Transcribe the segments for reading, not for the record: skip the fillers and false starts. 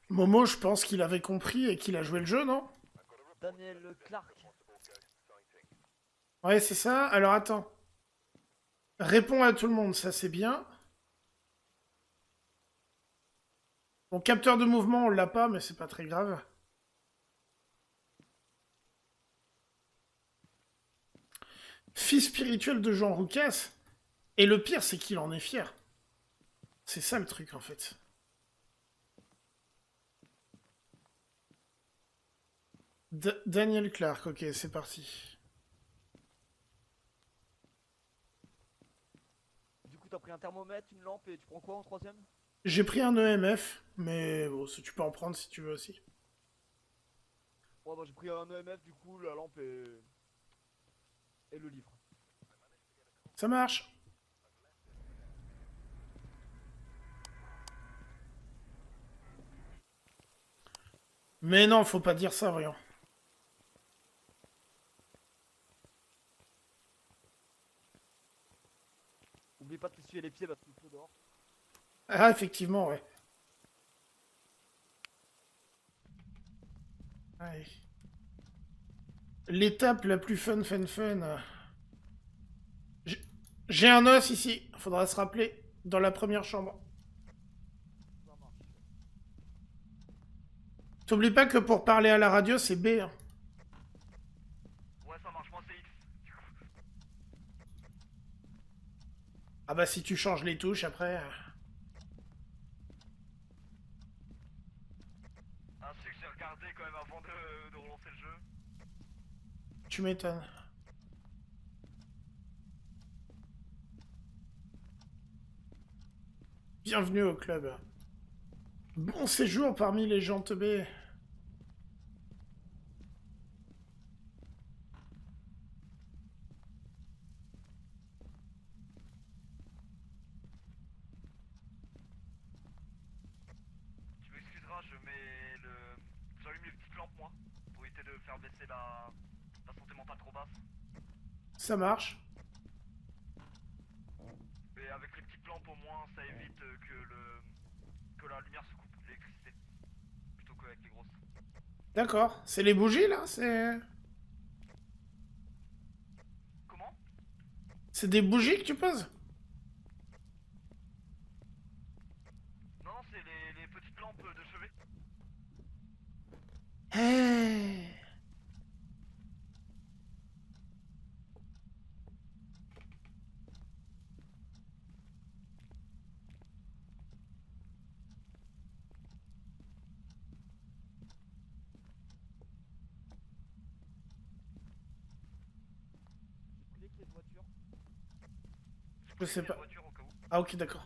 Momo, je pense qu'il avait compris et qu'il a joué le jeu, non? Daniel Clark. Ouais, c'est ça. Alors attends. Réponds à tout le monde, ça c'est bien. Bon, capteur de mouvement, on l'a pas, mais c'est pas très grave. Fils spirituel de Jean Roucas. Et le pire, c'est qu'il en est fier. C'est ça le truc, en fait. Daniel Clark, ok, c'est parti. Du coup, t'as pris un thermomètre, une lampe et tu prends quoi en troisième? J'ai pris un EMF, mais bon, tu peux en prendre si tu veux aussi. Ouais, bah j'ai pris un EMF, du coup, la lampe et le livre. Ça marche. Mais non, faut pas dire ça, voyons. Oublie pas de t'essuyer les pieds parce qu'il pleut dehors. Ah, effectivement, ouais. Allez. L'étape la plus fun. J'ai j'ai un os ici. Faudra se rappeler. Dans la première chambre. Ça marche. T'oublies pas que pour parler à la radio, c'est B, hein. Ouais, ça marche, moi c'est X. Ah bah si tu changes les touches après. Ainsi que j'ai regardé quand même avant de relancer le jeu. Tu m'étonnes. Bienvenue au club. Bon séjour parmi les gens teubés. Tu m'excuseras, je mets le. J'allume les petites lampes moi, pour éviter de faire baisser la santé mentale trop basse. Ça marche. Et avec les petites lampes au moins, ça évite que la lumière se coupe, l'électricité, plutôt qu'avec les grosses. D'accord. C'est les bougies là. Comment? C'est des bougies que tu poses. Non, non, c'est les petites lampes de chevet. Hey. J'ai pris les clés de voiture. J'ai Je pris les sais clés de pas. voiture au cas où. Ah ok, d'accord.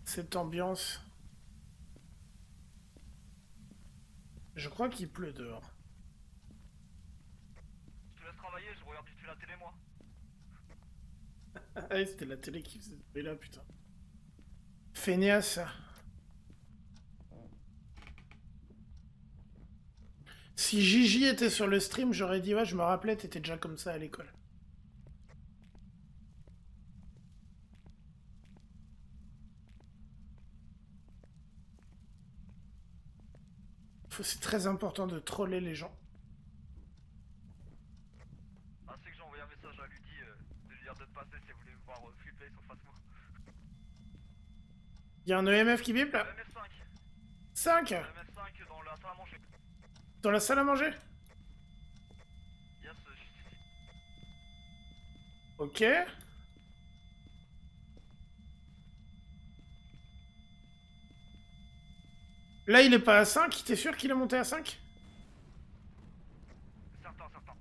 Cette ambiance. Je crois qu'il pleut dehors. Je te laisse travailler, je regarde vite fait la télé moi. Ah ouais, c'était la télé qui faisait ce là, putain. Feignasse. Si Gigi était sur le stream, j'aurais dit ouais, je me rappelais, t'étais déjà comme ça à l'école. C'est très important de troller les gens. Ah, c'est que j'ai envoyé un message à Ludi de lui dire de passer si elle voulait me voir flipper sur face moi. Il y a un EMF qui bip là. Le MF5. 5 Le MF5 dans la salle à manger. dans la salle à manger. Yes, juste ici. Ok. Là, il est pas à 5. T'es sûr qu'il est monté à 5? Certain, certain.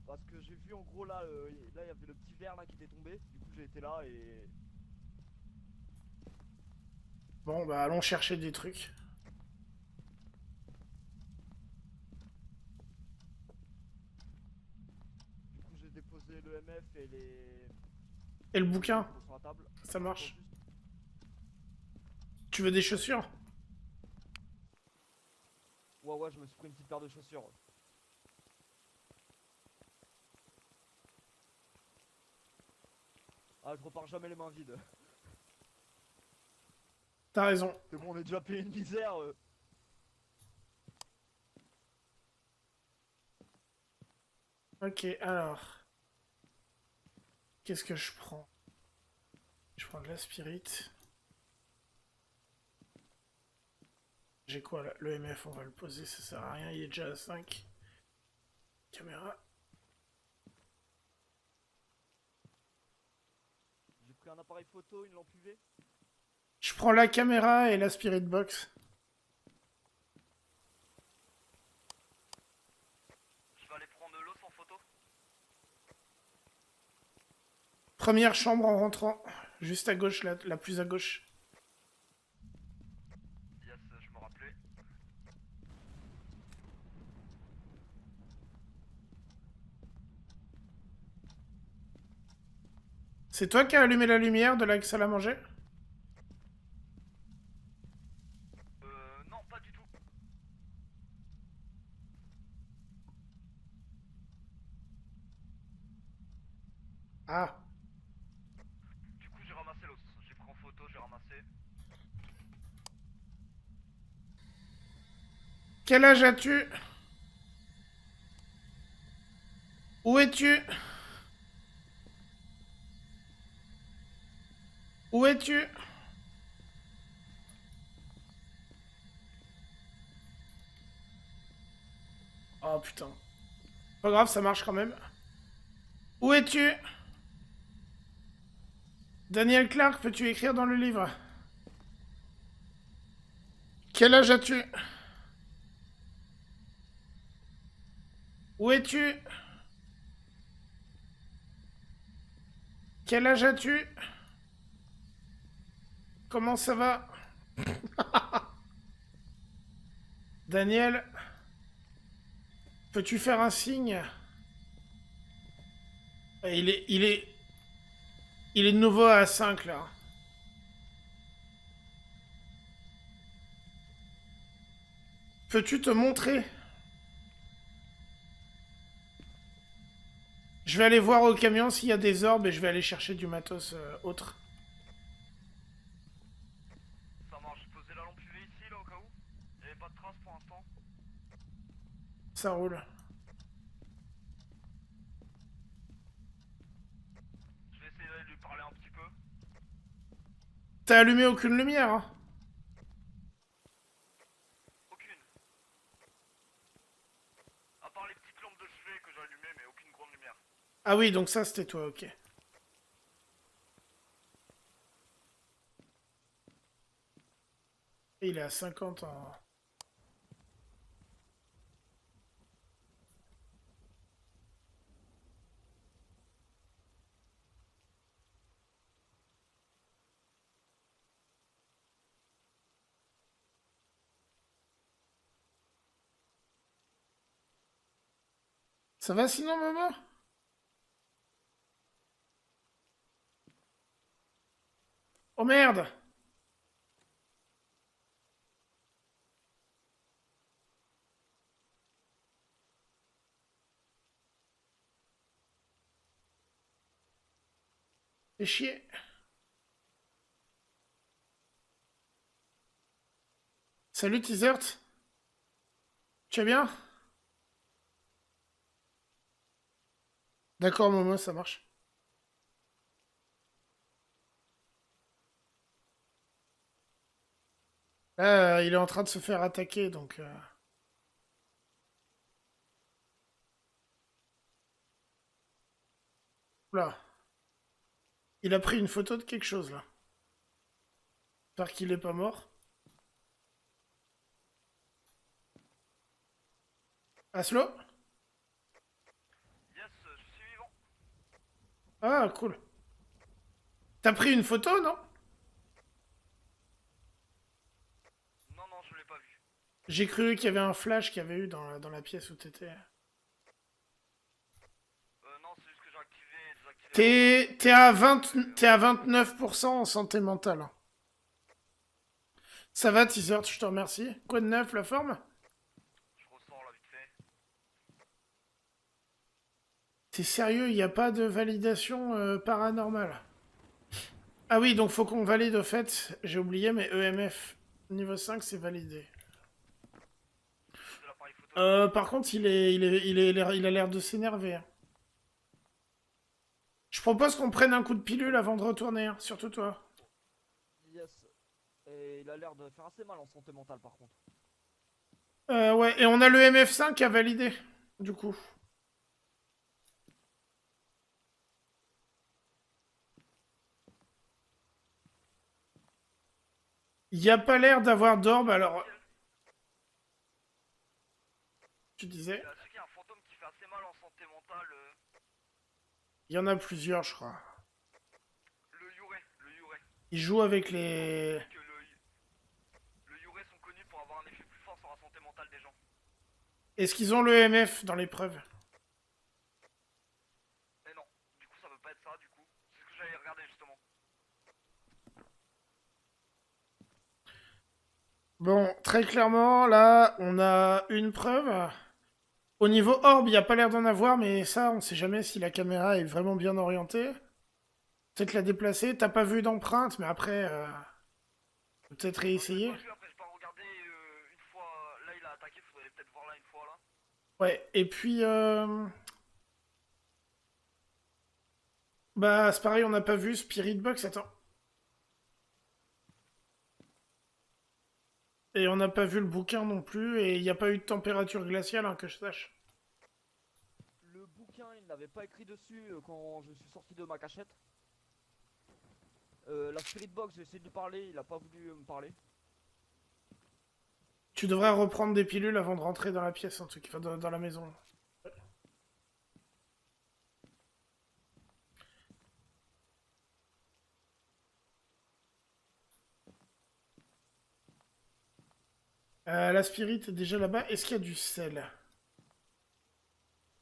Parce que j'ai vu en gros là, là il y avait le petit verre là qui était tombé. Du coup j'ai été là et. Bon, bah allons chercher des trucs. Du coup j'ai déposé le MF et les. Et le bouquin, Je le mets sur la table. ça Attends marche. juste. Tu veux des chaussures? Ouais, ouais, je me suis pris une petite paire de chaussures. Ah, je repars jamais les mains vides. T'as raison. C'est bon, on est déjà payé une misère. Ok, alors. Qu'est-ce que je prends? Je prends de la spirit. J'ai quoi là? Le MF, on va le poser, ça sert à rien, il est déjà à 5. Caméra. J'ai pris un appareil photo, une lampe UV. Je prends la caméra et la spirit box. Je vais aller prendre l'eau sans photo. Première chambre en rentrant. Juste à gauche, la plus à gauche. Yes, je me rappelais. C'est toi qui as allumé la lumière de la salle à manger? Non, pas du tout. Ah. Du coup, j'ai ramassé l'os. J'ai pris en photo, j'ai ramassé. Quel âge as-tu? Où es-tu? Où es-tu? Oh putain. Pas grave, ça marche quand même. Où es-tu? Daniel Clark, peux-tu écrire dans le livre? Quel âge as-tu? Où es-tu? Quel âge as-tu? Comment ça va? Daniel, peux-tu faire un signe? Il est de nouveau à 5 là. Peux-tu te montrer? Je vais aller voir au camion s'il y a des orbes et je vais aller chercher du matos autre. Ça marche. J'ai posé la lampe UV ici, là, au cas où. Il n'y avait pas de traces pour l'instant. Ça roule. Je vais essayer d'aller lui parler un petit peu. T'as allumé aucune lumière, hein? Aucune. À part les petites lampes de chevet que j'ai allumées, mais aucune grande lumière. Ah oui, donc ça c'était toi, ok. Et il est à 50 en... Ça va sinon, maman? Oh merde! Fais chier. Salut, Teasert. Tu vas bien? D'accord, Momo, ça marche. Là, il est en train de se faire attaquer, donc... Là. Il a pris une photo de quelque chose, là. J'espère qu'il est pas mort. Aslo? Yes, je suis vivant. Ah, cool. T'as pris une photo, non? Non, non, je l'ai pas vu. J'ai cru qu'il y avait un flash qu'il y avait eu dans la pièce où t'étais. Non, c'est juste que j'ai activé et désactivé T'es à 29% en santé mentale. Ça va, Teaser, je te remercie. Quoi de neuf, la forme? Je ressors là vite fait. T'es sérieux, il n'y a pas de validation paranormale? Ah oui, donc faut qu'on valide au fait. J'ai oublié, mais EMF niveau 5, c'est validé. De l'appareil photo, je Par contre, il a l'air de s'énerver, hein. Je propose qu'on prenne un coup de pilule avant de retourner, hein, surtout toi. Yes. Et il a l'air de faire assez mal en santé mentale par contre. Ouais, et on a le MF5 à valider, du coup. Il n'y a pas l'air d'avoir d'orbe, alors... Tu disais? Ceux qui a un fantôme qui fait assez mal en santé mentale. Il y en a plusieurs, je crois. Le Yurei, le Yurei. Ils jouent avec les... Que le Yurei sont connus pour avoir un effet plus fort sur la santé mentale des gens. Est-ce qu'ils ont le MF dans l'épreuve? Mais non, du coup ça peut pas être ça du coup. C'est ce que j'allais regarder justement. Bon, très clairement, là, on a une preuve. Au niveau orbe, il n'y a pas l'air d'en avoir, mais ça, on sait jamais si la caméra est vraiment bien orientée. Peut-être la déplacer. T'as pas vu d'empreinte, mais après, peut-être réessayer. Après j'ai pas regardé une fois. Là il a attaqué, faudrait peut-être voir là une fois là. Ouais, et puis... Bah, c'est pareil, on n'a pas vu Spirit Box, attends. Et on n'a pas vu le bouquin non plus, et il n'y a pas eu de température glaciale, hein, que je sache. Le bouquin, il n'avait pas écrit dessus quand je suis sorti de ma cachette. La Spirit Box, j'ai essayé de lui parler, il a pas voulu me parler. Tu devrais reprendre des pilules avant de rentrer dans la pièce, en tout cas, dans la maison. La Spirit est déjà là-bas. Est-ce qu'il y a du sel?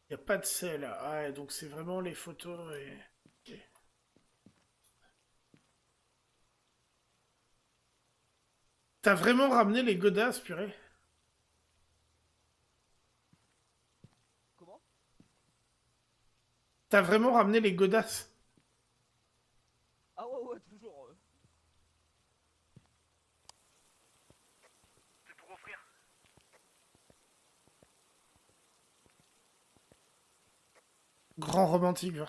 Il n'y a pas de sel. Ah, ouais, donc c'est vraiment les photos et... Ok. T'as vraiment ramené les godasses, purée? Comment? T'as vraiment ramené les godasses? Ah ouais, toujours. C'est pour offrir. Grand romantique, va.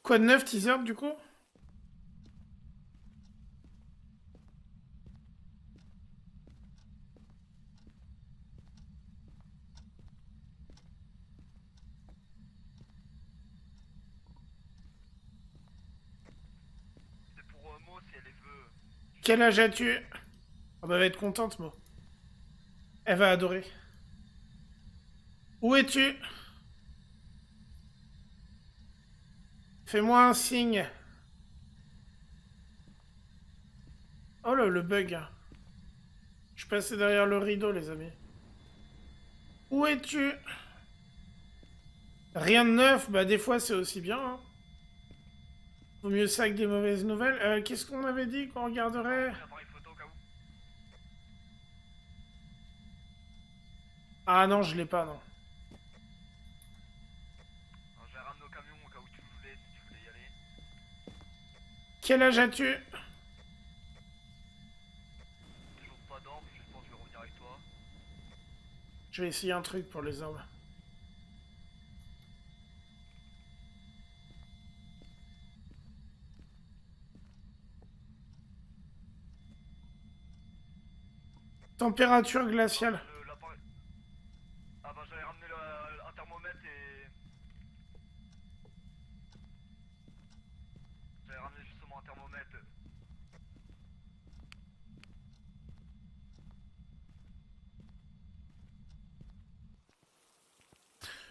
Quoi de neuf, teaser, du coup? C'est pour Mo si elle les veut. Quel âge as-tu? Ah bah, elle va être contente, moi. Elle va adorer. Où es-tu? Fais-moi un signe. Oh là, le bug. Je suis passé derrière le rideau, les amis. Où es-tu? Rien de neuf, bah des fois c'est aussi bien, hein. Vaut mieux ça que des mauvaises nouvelles. Qu'est-ce qu'on avait dit qu'on regarderait? L'appareil photo au cas où. Ah non, je l'ai pas, non. Alors, je vais ramener au camion au cas où tu voulais, si tu voulais y aller. Quel âge as-tu? Toujours pas d'orbe, je pense que je vais revenir avec toi. Je vais essayer un truc pour les hommes. Température glaciale. L'appareil. Ah bah j'allais ramener un thermomètre et... J'allais ramener justement un thermomètre.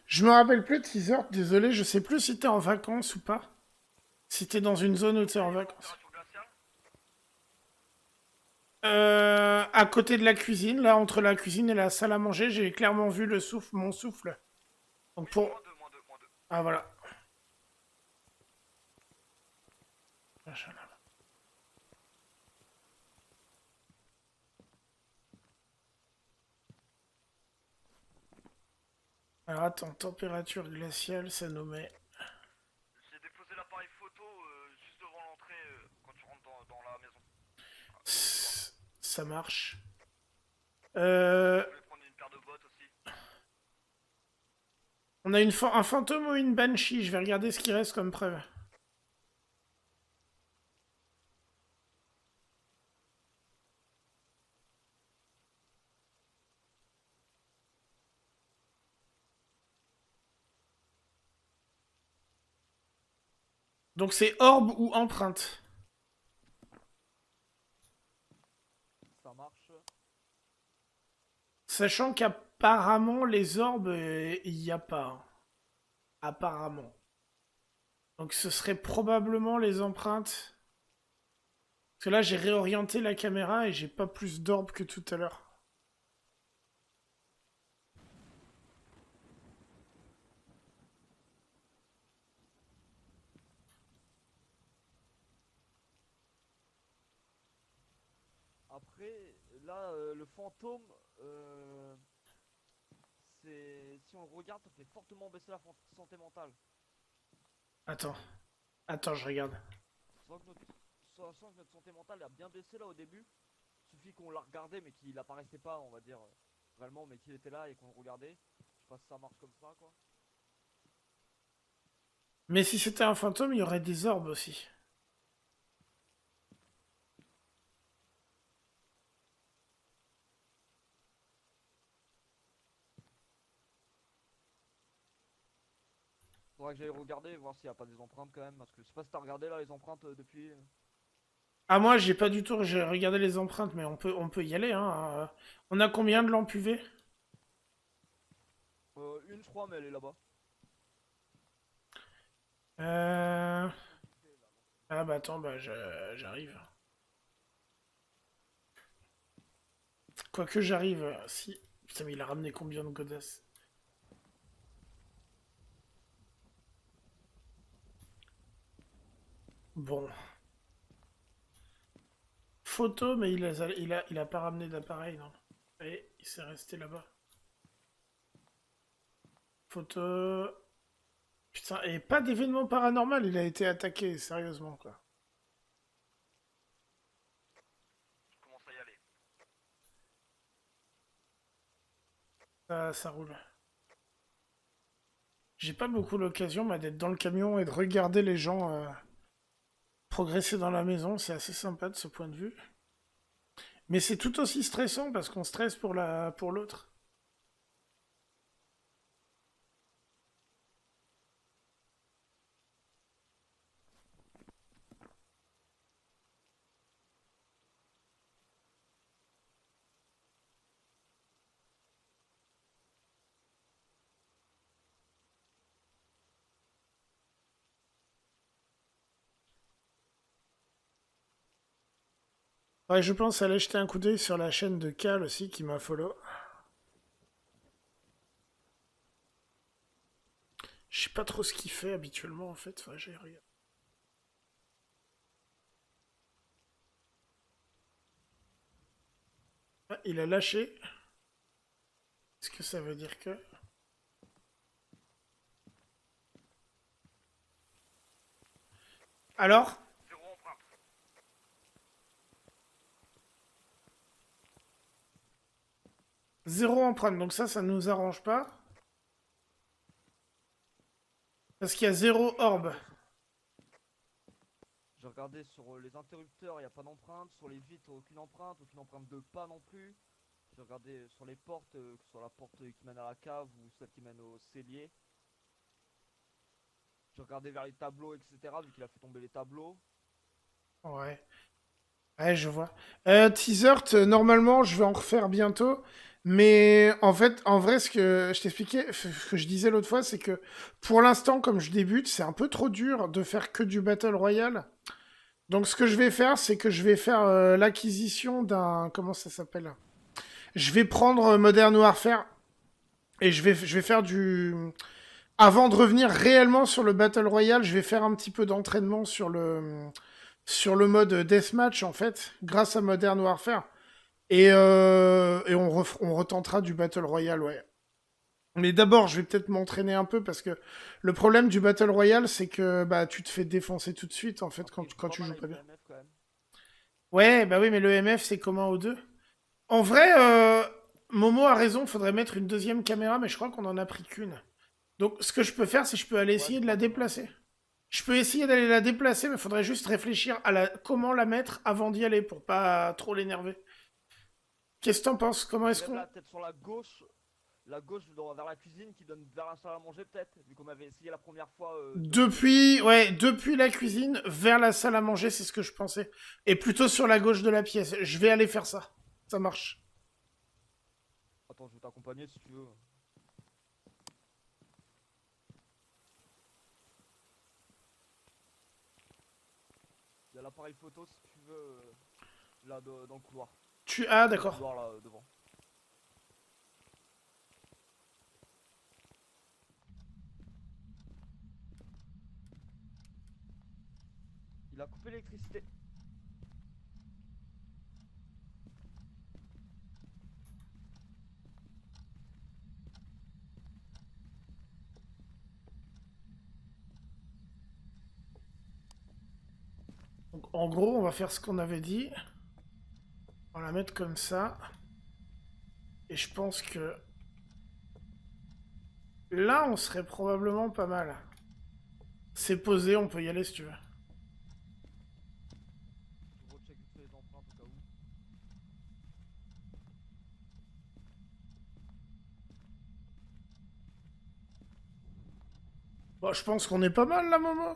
Je me rappelle plus, teaser, désolé, je sais plus si t'es en vacances ou pas. Si t'es dans une zone où t'es en vacances. Température glaciale. À côté de la cuisine, là, entre la cuisine et la salle à manger, j'ai clairement vu le souffle, mon souffle. Donc Oui, pour... moins 2, moins 2, moins 2. Ah voilà. Machin là. Alors attends, température glaciale, ça nous met... J'ai déposé l'appareil photo juste devant l'entrée quand tu rentres dans la maison. Ça marche. Je voulais prendre une paire de bottes aussi. On a un fantôme ou une banshee? Je vais regarder ce qui reste comme preuve. Donc c'est orbe ou empreinte. Ça marche. Sachant qu'apparemment les orbes, il n'y a pas. Hein. Apparemment. Donc ce serait probablement les empreintes. Parce que là j'ai réorienté la caméra et j'ai pas plus d'orbes que tout à l'heure. Après, là, le fantôme, c'est si on le regarde, ça fait fortement baisser la santé mentale. Attends. Attends, je regarde. Sachant que notre santé mentale a bien baissé là au début. Suffit qu'on la regardait mais qu'il apparaissait pas, on va dire, réellement, mais qu'il était là et qu'on le regardait. Je sais pas si ça marche comme ça, quoi. Mais si c'était un fantôme, il y aurait des orbes aussi. Faudrait que j'aille regarder, voir s'il y a pas des empreintes quand même, parce que je sais pas si t'as regardé là les empreintes depuis. Ah moi j'ai pas du tout j'ai regardé les empreintes, mais on peut y aller. Hein. On a combien de lampes UV? Une, je crois, mais elle est là-bas. euh... Ah bah attends, bah j'arrive. Quoique j'arrive, si... Putain mais il a ramené combien de godasses? Bon. Photo, mais il a pas ramené d'appareil, non. Et il s'est resté là-bas. Photo... Putain, et pas d'événement paranormal, il a été attaqué, sérieusement, quoi. Je commence à y aller. Ça roule. J'ai pas beaucoup l'occasion, moi, d'être dans le camion et de regarder les gens progresser dans la maison. C'est assez sympa de ce point de vue. Mais c'est tout aussi stressant parce qu'on stresse pour l'autre. Ouais, je pense aller jeter un coup d'œil sur la chaîne de Cal aussi qui m'a follow. Je sais pas trop ce qu'il fait habituellement en fait. Enfin, j'ai regardé. Ah, il a lâché. Est-ce que ça veut dire que... Alors? Zéro empreinte. Zéro empreinte, donc ça nous arrange pas. Parce qu'il y a zéro orbe. J'ai regardé sur les interrupteurs, il n'y a pas d'empreinte. Sur les vitres, aucune empreinte de pas non plus. J'ai regardé sur les portes, que ce soit la porte qui mène à la cave ou celle qui mène au cellier. J'ai regardé vers les tableaux, etc. Vu qu'il a fait tomber les tableaux. Ouais. Ouais, je vois. Teasert, normalement, je vais en refaire bientôt. Mais en fait, en vrai, ce que je t'expliquais, ce que je disais l'autre fois, c'est que pour l'instant, comme je débute, c'est un peu trop dur de faire que du Battle Royale. Donc, ce que je vais faire, c'est que je vais faire l'acquisition d'un... Comment ça s'appelle? Je vais prendre Modern Warfare et je vais faire du... Avant de revenir réellement sur le Battle Royale, je vais faire un petit peu d'entraînement sur sur le mode Deathmatch, en fait, grâce à Modern Warfare. Et on retentera du Battle Royale, ouais. Mais d'abord, je vais peut-être m'entraîner un peu parce que le problème du Battle Royale, c'est que bah, tu te fais défoncer tout de suite, en fait, Après, il joue quand pas tu mal joues avec pas le bien. MF quand même. Ouais, bah oui, mais le MF, c'est commun aux deux. En vrai, Momo a raison, faudrait mettre une deuxième caméra, mais je crois qu'on en a pris qu'une. Donc, ce que je peux faire, c'est que je peux aller Ouais, je essayer de la crois qu'il y en a déplacer. qu'une. Je peux essayer d'aller la déplacer, mais faudrait juste réfléchir à comment la mettre avant d'y aller pour pas trop l'énerver. Qu'est-ce que t'en penses? Comment Je est-ce dirais qu'on... là, peut-être sur la gauche vers la cuisine qui donne vers la salle à manger peut-être, vu qu'on avait essayé la première fois de l'autre côté. Depuis la cuisine vers la salle à manger, c'est ce que je pensais. Et plutôt sur la gauche de la pièce. Je vais aller faire ça. Ça marche. Attends, je vais t'accompagner si tu veux. Il y a l'appareil photo si tu veux, là dans le couloir. Ah, Dans le d'accord. couloir là devant. Il a coupé l'électricité. Donc, en gros, on va faire ce qu'on avait dit. On va la mettre comme ça. Et je pense que là, on serait probablement pas mal. C'est posé, on peut y aller si tu veux. Je recheck vite fait les empreintes au cas où. Bon, je pense qu'on est pas mal là, Momo.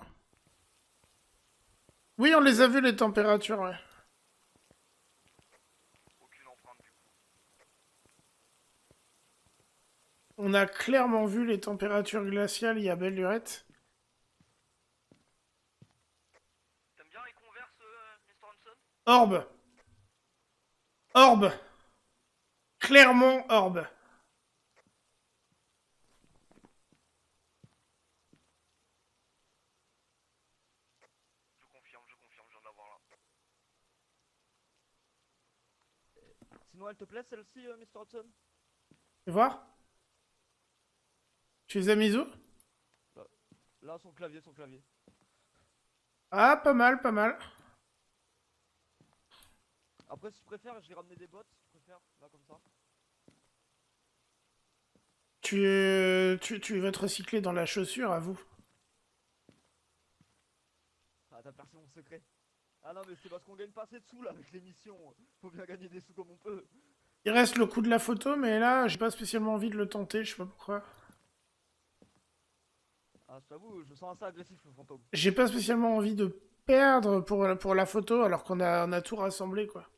Oui, on les a vus, les températures, ouais. Aucune empreinte du coup. On a clairement vu les températures glaciales, il y a belle lurette. T'aimes bien les converses, Mr. Hanson? Orbe. Orbe. Clairement orbe. Je confirme, je viens de l'avoir là. Sinon, elle te plaît celle-ci, Mr. Hudson? Tu vois? Tu les as mis où? Là, là, son clavier, son clavier. Ah, pas mal, pas mal. Après, si tu préfères, j'ai ramené des bottes, si tu préfères, là comme ça. Tu vas te recycler dans la chaussure, à vous. Ah, t'as percé mon secret. Ah non, mais c'est parce qu'on gagne pas assez de sous là avec l'émission. Faut bien gagner des sous comme on peut. Il reste le coup de la photo, mais là, j'ai pas spécialement envie de le tenter, je sais pas pourquoi. Ah, je t'avoue, je sens assez agressif le fantôme. J'ai pas spécialement envie de perdre pour la photo, alors on a tout rassemblé, quoi.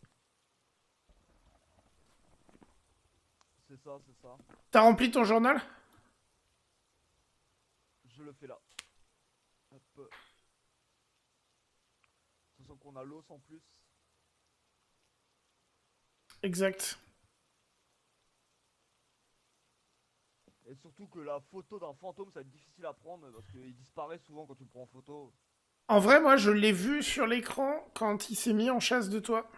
C'est ça, c'est ça. T'as rempli ton journal? Je le fais là. Hop. Sachant qu'on a l'os en plus. Exact. Et surtout que la photo d'un fantôme, ça va être difficile à prendre parce qu'il disparaît souvent quand tu le prends en photo. En vrai, moi, je l'ai vu sur l'écran quand il s'est mis en chasse de toi.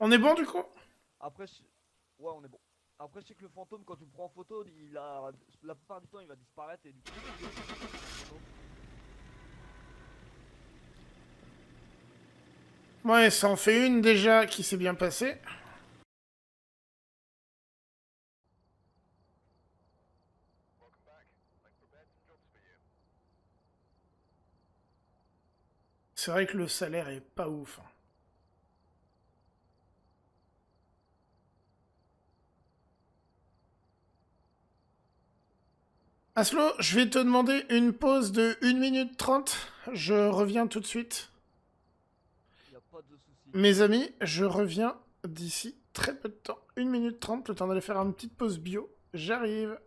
On est bon, du coup? Après, ouais, on est bon. Après, je sais que le fantôme, quand tu le prends en photo, la plupart du temps, il va disparaître et du coup, Ouais, ça en fait une déjà qui s'est bien passée. C'est vrai que le salaire est pas ouf, hein. Aslo, je vais te demander une pause de 1 minute 30. Je reviens tout de suite. il n'y a pas de souci. Mes amis, je reviens d'ici très peu de temps. 1 minute 30, le temps d'aller faire une petite pause bio. J'arrive.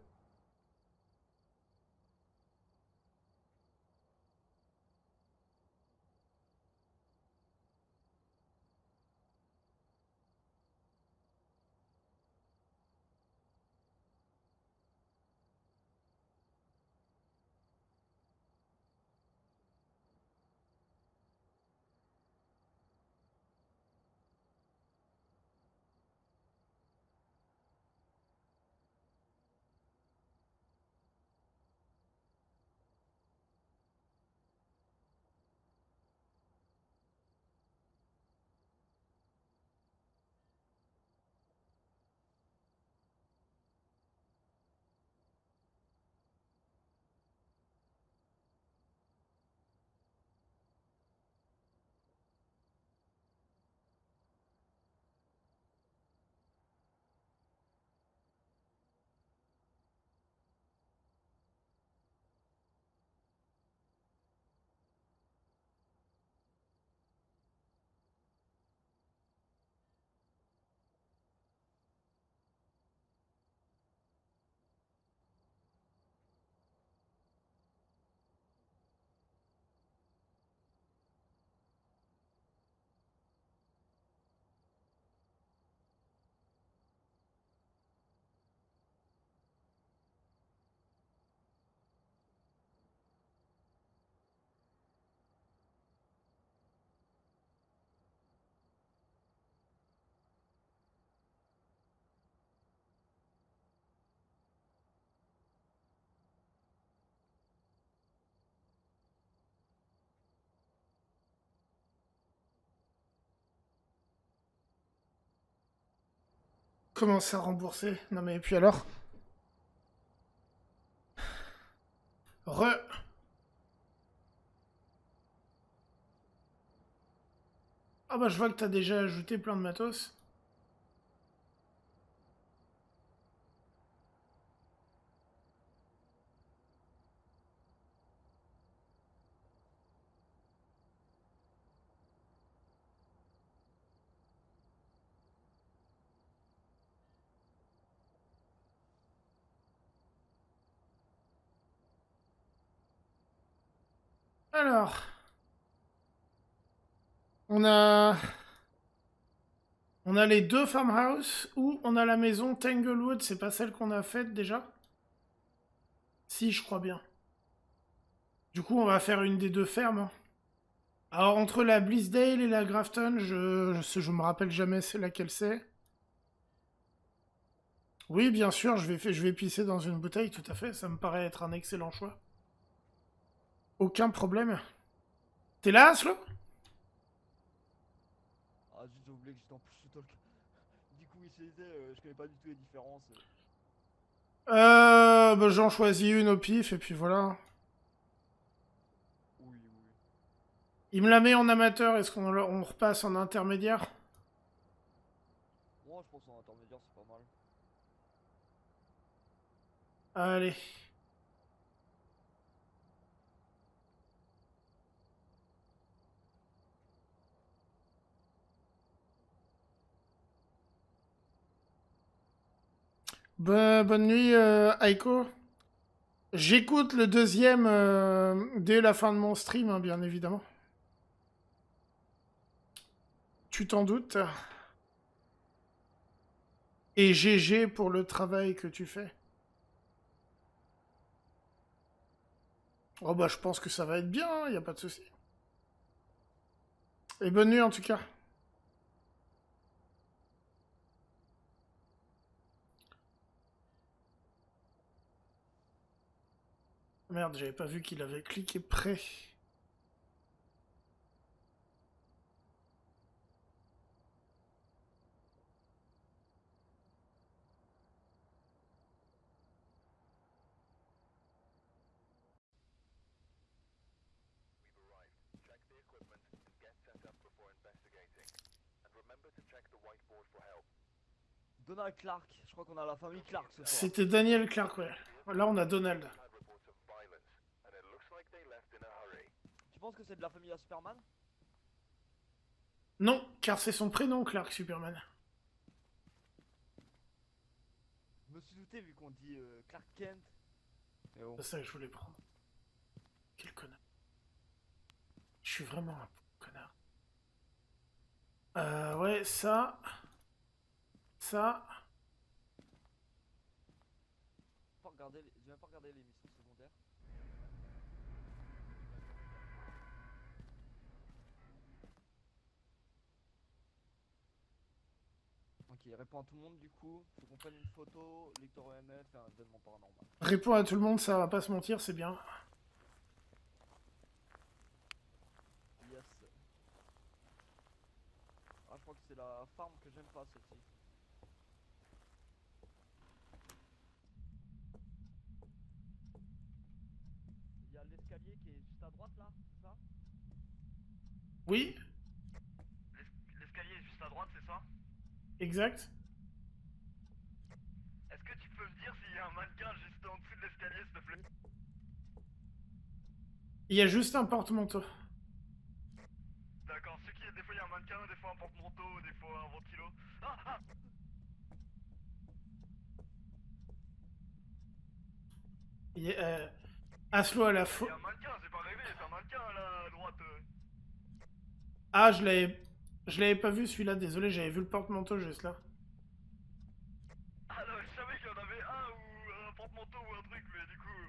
Comment ça rembourser? Non mais puis alors? Re... Ah bah je vois que t'as déjà ajouté plein de matos. Alors... On a... On a les deux farmhouse ou on a la maison Tanglewood, c'est pas celle qu'on a faite déjà? Si, je crois bien. Du coup, on va faire une des deux fermes, hein. Alors, entre la Blissdale et la Grafton, je me rappelle jamais c'est laquelle c'est. Oui, bien sûr, je vais pisser dans une bouteille, tout à fait. Ça me paraît être un excellent choix. Aucun problème. T'es là, Aslo? Ah, zut, j'ai oublié que j'étais en push to talk. Du coup, il je connais pas du tout les différences. Bah, j'en choisis une au pif, et puis voilà. Oui, oui. Il me la met en amateur, est-ce on repasse en intermédiaire? Moi, je pense en intermédiaire, c'est pas mal. Allez. Bonne nuit, Aiko. J'écoute le deuxième dès la fin de mon stream, hein, bien évidemment. Tu t'en doutes. Et GG pour le travail que tu fais. Oh bah je pense que ça va être bien, y a pas de souci. Et bonne nuit en tout cas. Merde, j'avais pas vu qu'il avait cliqué prêt. Donald Clark, je crois qu'on a la famille Clark ce soir. C'était Daniel Clark, ouais. Là on a Donald. Tu penses que c'est de la famille à Superman? Non, car c'est son prénom, Clark Superman. Je me suis douté vu qu'on dit Clark Kent. Mais bon. C'est ça que je voulais prendre. Quel connard. Je suis vraiment un connard. Ouais, ça. Ça. J'ai même pas regardé les missions secondaires. Ok, réponds à tout le monde du coup. Faut qu'on prenne une photo, lecteur OMF et un événement paranormal. Réponds à tout le monde, ça va pas se mentir, c'est bien. Yes. Ah, je crois que c'est la farm que j'aime pas celle-ci. Il y a l'escalier qui est juste à droite là, c'est ça? Oui, L'escalier est juste à droite, c'est ça? exact. Est-ce que tu peux me dire s'il y a un mannequin juste en dessous de l'escalier, s'il te plaît? Il y a juste un porte-manteau. D'accord, ce qui est, des fois il y a un mannequin, des fois un porte-manteau, des fois un ventilo. Ah ah! Aslo à la Il faux. y a un mannequin, j'ai pas rêvé, c'est un mannequin là à droite. Ah, je l'avais pas vu celui-là, désolé, j'avais vu le porte-manteau juste là. Ah non, je savais qu'il y en avait un ou un porte-manteau ou un truc, mais du coup.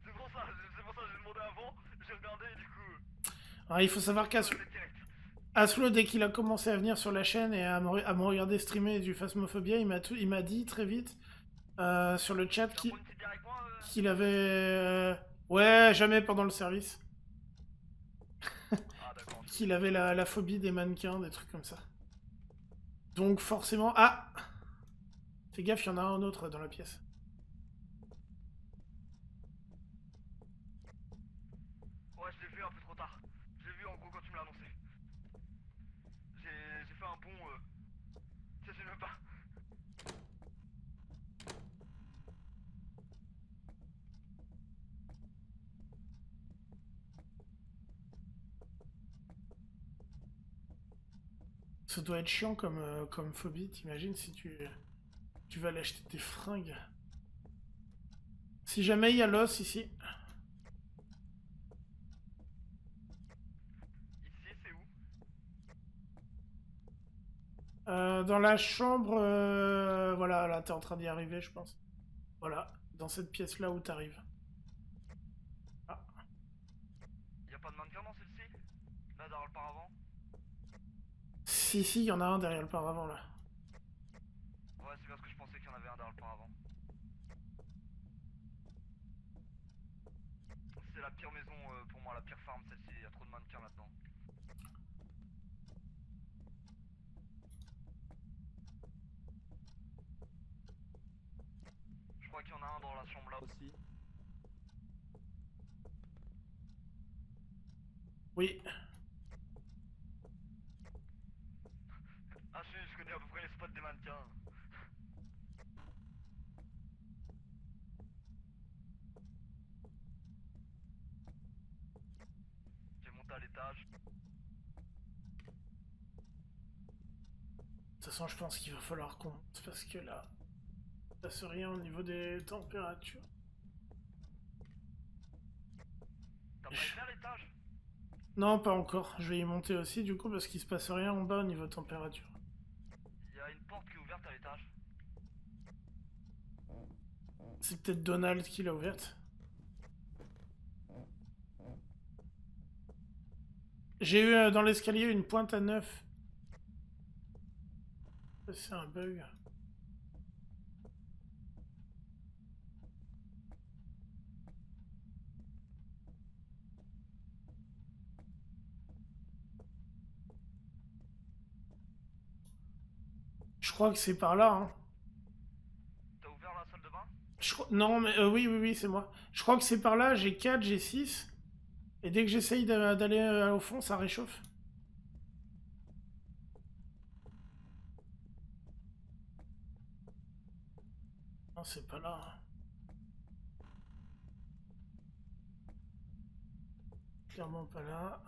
C'est pour ça que j'ai demandé avant, j'ai regardé et du coup. Alors, il faut savoir qu'Aslo, C'est direct. Aslo, dès qu'il a commencé à venir sur la chaîne et à me regarder streamer du Phasmophobia, il m'a dit très vite sur le chat Tu vas prendre une petite bière avec moi qu'il avait... ouais, jamais pendant le service. Ah d'accord. Qu'il avait la phobie des mannequins, des trucs comme ça. Donc forcément... Ah! Fais gaffe, il y en a un autre dans la pièce. Ouais, je l'ai vu un peu trop tard. Je l'ai vu en gros quand tu me l'as annoncé. J'ai fait un bond. Tu sais même pas. Ça doit être chiant comme phobie, t'imagines si tu vas aller acheter tes fringues. Si jamais il y a l'os ici. Ici, c'est où? Dans la chambre, voilà, là t'es en train d'y arriver, je pense. Voilà, dans cette pièce-là où t'arrives. Ah. Y'a pas de mannequin dans celle-ci? Là, derrière le paravent? Si, si, il y en a un derrière le paravent, là. Ouais, c'est parce que je pensais qu'il y en avait un derrière le paravent. C'est la pire maison pour moi, la pire farm celle-ci, y'a trop de mannequins là-dedans. Je crois qu'il y en a un dans la chambre là. Aussi. Oui. Ah si, je connais à peu près les spots des mannequins. J'ai monté à l'étage. De toute façon, je pense qu'il va falloir qu'on monte parce que là, ça se passe rien au niveau des températures. T'as pas été à l'étage? Non, pas encore. Je vais y monter aussi, du coup, parce qu'il se passe rien en bas au niveau température. Y'a une porte qui est ouverte à l'étage. C'est peut-être Donald qui l'a ouverte. J'ai eu dans l'escalier une pointe à 9. C'est un bug. Je crois que c'est par là, hein. T'as ouvert la salle de bain? Non, mais oui, oui, oui, c'est moi. Je crois que c'est par là, j'ai 4, j'ai 6. Et dès que j'essaye d'aller au fond, ça réchauffe. Non, c'est pas là, hein. Clairement pas là.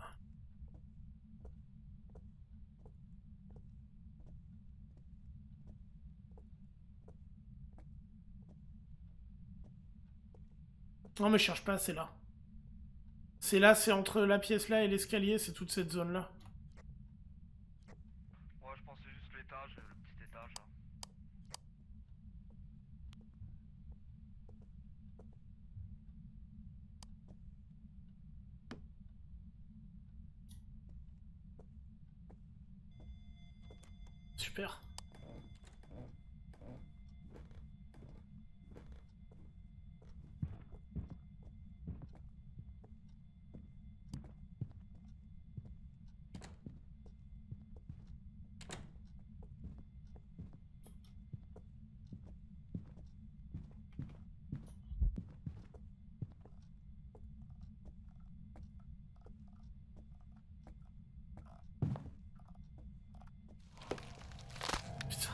Non, mais je cherche pas, c'est là. C'est là, c'est entre la pièce là et l'escalier, c'est toute cette zone-là. Ouais, je pensais juste l'étage, le petit étage là. Super. Putain.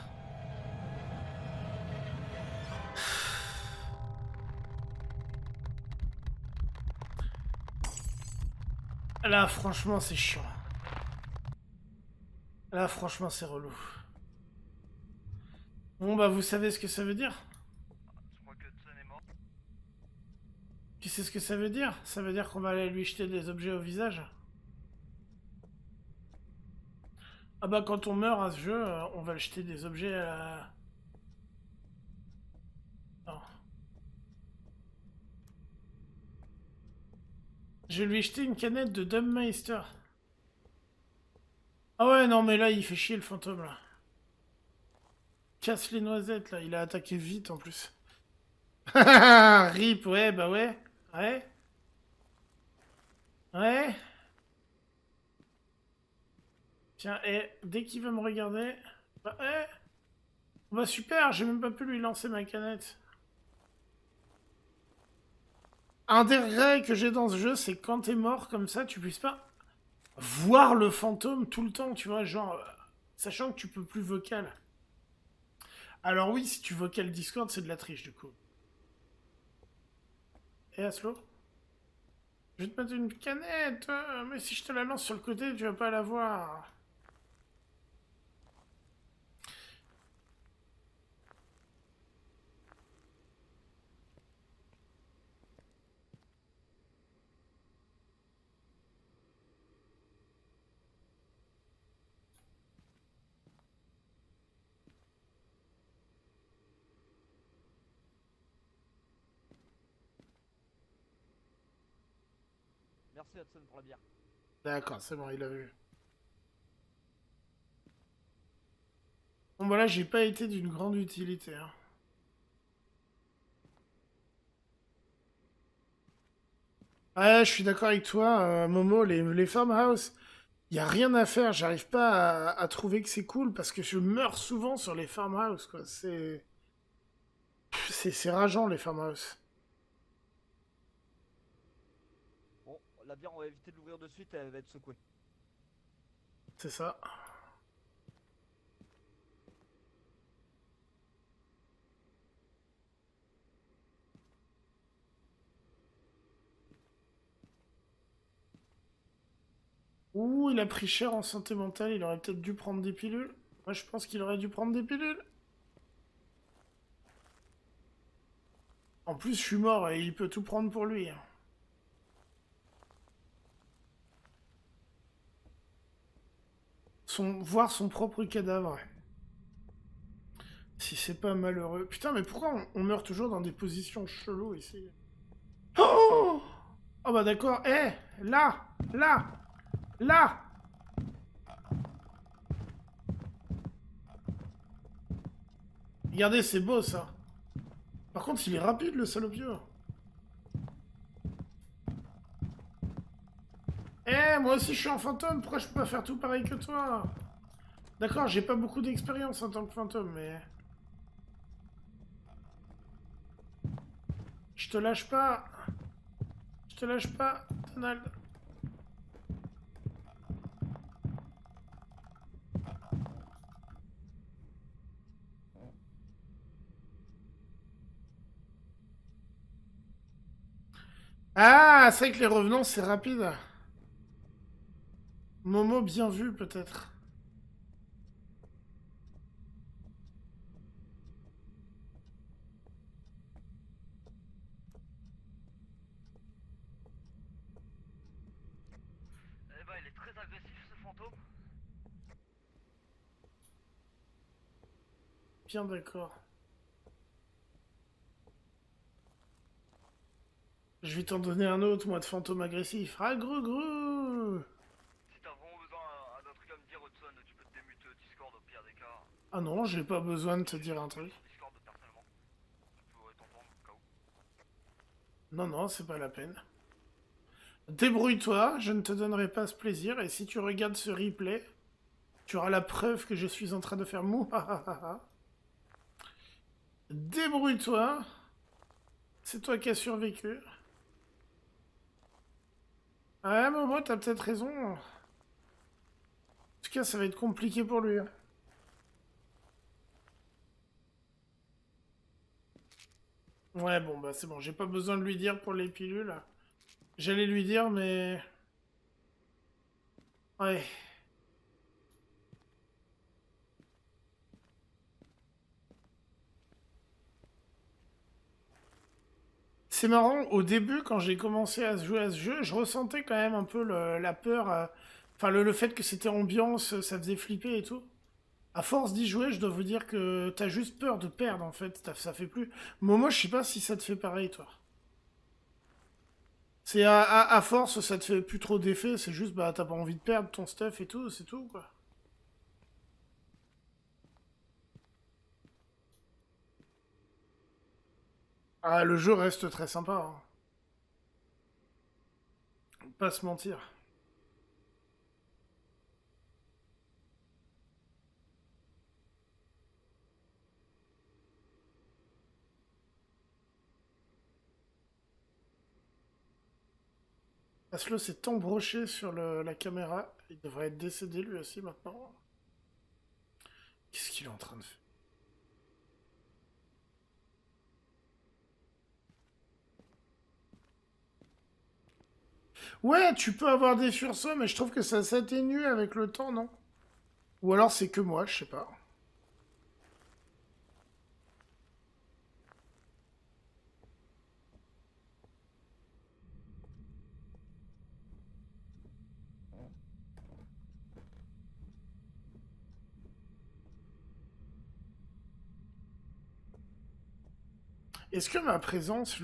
Là, franchement, c'est chiant. Là, franchement, c'est relou. Bon, bah, vous savez ce que ça veut dire? Je crois que Tsun est mort. Tu sais ce que ça veut dire? Ça veut dire qu'on va aller lui jeter des objets au visage. Ah bah, quand on meurt à ce jeu, on va le jeter des objets à la... Non. Je vais lui jeter une canette de Dumbmeister. Ah ouais, non, mais là, il fait chier le fantôme, là. Casse les noisettes, là. Il a attaqué vite, en plus. Rip, ouais, bah ouais. Ouais. Ouais. Tiens, et dès qu'il va me regarder... Bah, Bah super, j'ai même pas pu lui lancer ma canette. Un des regrets que j'ai dans ce jeu, c'est que quand t'es mort comme ça, tu puisses pas voir le fantôme tout le temps, tu vois, genre, sachant que tu peux plus vocal. Alors oui, si tu vocal Discord, c'est de la triche du coup. Et Aslo? Je vais te mettre une canette, mais si je te la lance sur le côté, tu vas pas la voir. Merci Hudson pour la bière. D'accord, c'est bon, il a vu. Bon bah là, j'ai pas été d'une grande utilité. Hein. Ouais, je suis d'accord avec toi, Momo, les farmhouse, y a rien à faire, j'arrive pas à trouver que c'est cool parce que je meurs souvent sur les farmhouse, quoi. C'est rageant, les farmhouse. Bon, la bière, on va éviter de l'ouvrir de suite, elle va être secouée. C'est ça. Ouh, il a pris cher en santé mentale, il aurait peut-être dû prendre des pilules. Moi, je pense qu'il aurait dû prendre des pilules. En plus, je suis mort et il peut tout prendre pour lui. Hein. Voir son propre cadavre. Si c'est pas malheureux. Putain, mais pourquoi on meurt toujours dans des positions cheloues ici? Oh, oh bah d'accord. Eh, là, là, là. Regardez, c'est beau ça. Par contre, il est rapide le salopio. Eh, moi aussi je suis en fantôme, pourquoi je peux pas faire tout pareil que toi? D'accord, j'ai pas beaucoup d'expérience en tant que fantôme, mais... Je te lâche pas. Je te lâche pas, Donald. Ah, c'est vrai que les revenants, c'est rapide. Momo bien vu, peut-être. Eh bah, il est très agressif ce fantôme. Bien d'accord. Je vais t'en donner un autre, moi, de fantôme agressif. Ah, gros gros. Si t'as vraiment besoin d'un truc à me dire, Hudson, tu peux te démute Discord au pire des cas. Ah non, j'ai pas besoin de te dire un truc. Sur Discord personnellement. Tu pourrais t'entendre au cas où. Non, non, c'est pas la peine. Débrouille-toi, je ne te donnerai pas ce plaisir, et si tu regardes ce replay, tu auras la preuve que je suis en train de faire mouhahaha. Débrouille-toi. C'est toi qui as survécu. Ouais, Momo, t'as peut-être raison. En tout cas, ça va être compliqué pour lui. Hein. Ouais, bon, bah c'est bon, j'ai pas besoin de lui dire pour les pilules. J'allais lui dire, mais... Ouais. C'est marrant, au début, quand j'ai commencé à jouer à ce jeu, je ressentais quand même un peu la peur, enfin le fait que c'était ambiance, ça faisait flipper et tout. À force d'y jouer, je dois vous dire que t'as juste peur de perdre en fait, ça fait plus. Momo, je sais pas si ça te fait pareil toi. C'est à force, ça te fait plus trop d'effet, c'est juste bah t'as pas envie de perdre ton stuff et tout, c'est tout quoi. Ah, le jeu reste très sympa, hein. Pas se mentir. Aslo s'est embroché sur la caméra. Il devrait être décédé lui aussi maintenant. Qu'est-ce qu'il est en train de faire? Ouais, tu peux avoir des sursauts, mais je trouve que ça s'atténue avec le temps, non? Ou alors c'est que moi, je sais pas. Est-ce que ma présence,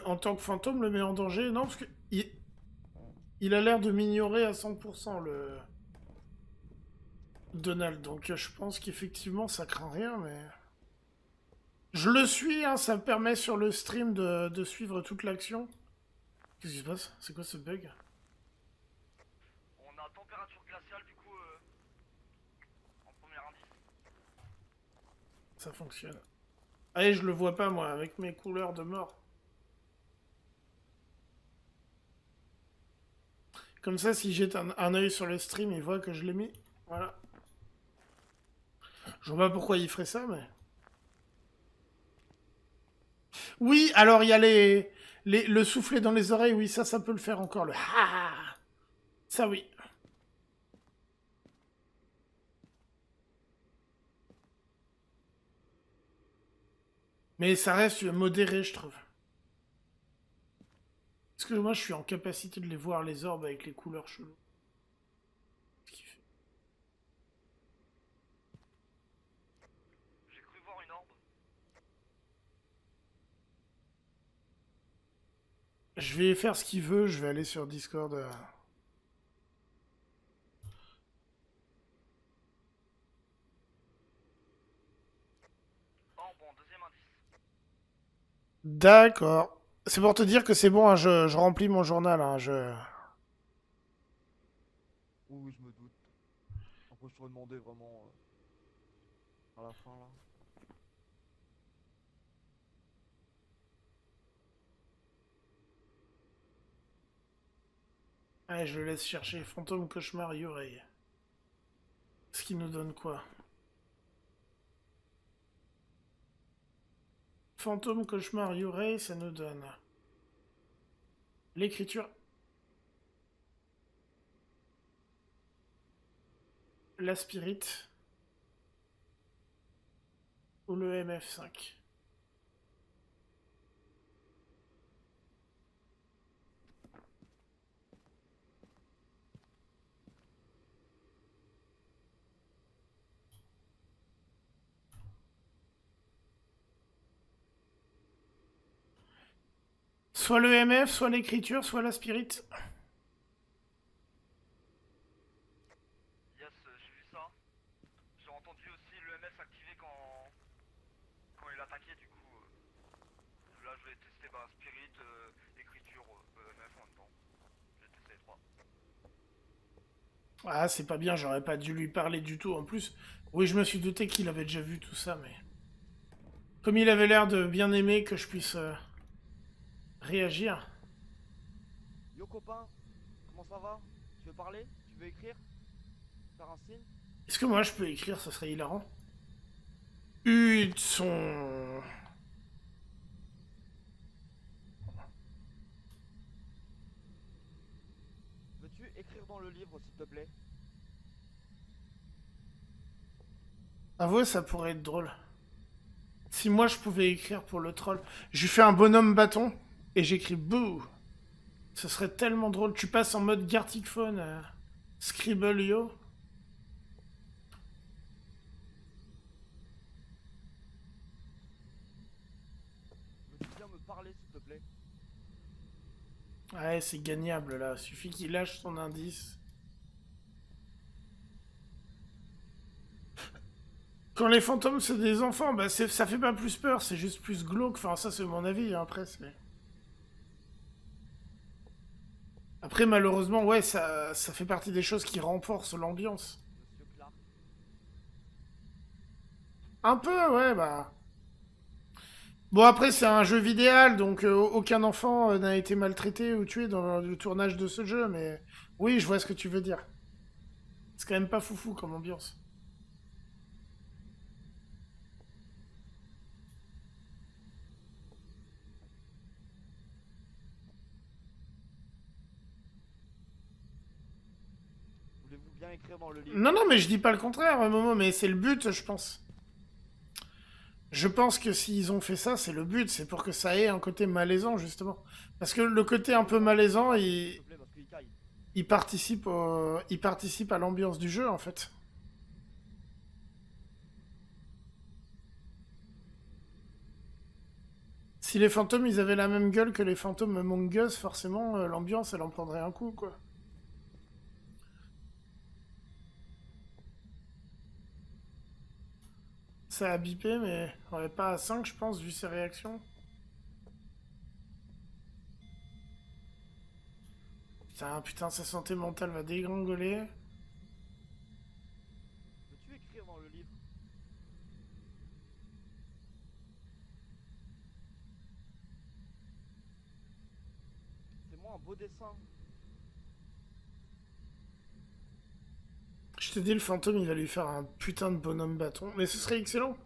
en tant que fantôme, le met en danger? Non, parce que il a l'air de m'ignorer à 100% le Donald. Donc je pense qu'effectivement, ça craint rien, mais... Je le suis, hein, ça me permet sur le stream de suivre toute l'action. Qu'est-ce qui se passe? C'est quoi ce bug? On a température glaciale du coup en premier indice. Ça fonctionne. Allez, je le vois pas, moi, avec mes couleurs de mort. Comme ça, si jette un œil sur le stream, il voit que je l'ai mis. Voilà. Je vois pas pourquoi il ferait ça, mais... Oui, alors il y a le souffler dans les oreilles, oui, ça peut le faire encore, le ha. Ça, oui. Mais ça reste modéré, je trouve. Parce que moi, je suis en capacité de les voir, les orbes, avec les couleurs cheloues. Ce qui fait- J'ai cru voir une orbe. Je vais faire ce qu'il veut, je vais aller sur Discord. Orbe en deuxième indice. D'accord. C'est pour te dire que c'est bon, hein, je remplis mon journal. Hein, Oui, je me doute. Après, je te demandais vraiment à la fin là. Allez, je le laisse chercher. Fantôme, cauchemar, Yurei. Ce qui nous donne quoi? Fantôme, cauchemar, Yurei, ça nous donne... L'écriture... La spirit... Ou le MF5. Soit le MF, soit l'écriture, soit la spirit. Yes, j'ai vu ça. J'ai entendu aussi le MS s'activer quand il attaquait du coup. Là je vais tester Spirit, écriture, EMF en même temps. J'ai testé les trois. Ah, c'est pas bien, j'aurais pas dû lui parler du tout. En plus, oui, je me suis douté qu'il avait déjà vu tout ça, mais... Comme il avait l'air de bien aimer que je puisse réagir. Yo copain, comment ça va? Tu veux parler? Tu veux écrire? Faire un signe? Est-ce que moi je peux écrire, ça serait hilarant? Hudson. Veux-tu écrire dans le livre s'il te plaît? Avouez, ça pourrait être drôle. Si moi je pouvais écrire pour le troll. Je lui fais un bonhomme bâton et j'écris bouh. Ce serait tellement drôle. Tu passes en mode Gartic Phone, Scribble yo. Veux-tu bien me parler s'il te plaît? Ouais, c'est gagnable là. Suffit qu'il lâche son indice. Quand les fantômes c'est des enfants, bah ça fait pas plus peur, c'est juste plus glauque. Enfin, ça c'est mon avis, hein, après c'est... Après, malheureusement, ouais, ça fait partie des choses qui renforcent l'ambiance. Monsieur Clark. Un peu, ouais, bah... Bon, après, c'est un jeu vidéo, donc aucun enfant n'a été maltraité ou tué dans le tournage de ce jeu, mais oui, je vois ce que tu veux dire. C'est quand même pas foufou comme ambiance. Voulez-vous bien écrire dans le livre? Non, non, mais je dis pas le contraire, Momo, mais c'est le but, je pense. Je pense que s'ils ont fait ça, c'est le but, c'est pour que ça ait un côté malaisant, justement. Parce que le côté un peu malaisant, S'il te plaît, parce qu'il caille. il participe à l'ambiance du jeu, en fait. Si les fantômes, ils avaient la même gueule que les fantômes Among Us, forcément, l'ambiance, elle en prendrait un coup, quoi. Ça a bipé, mais on est pas à 5, je pense, vu ses réactions. Putain, sa santé mentale va dégringoler. Peux-tu écrire dans le livre? Fais-moi un beau dessin. Je te dis, le fantôme, il va lui faire un putain de bonhomme bâton. Mais ce serait excellent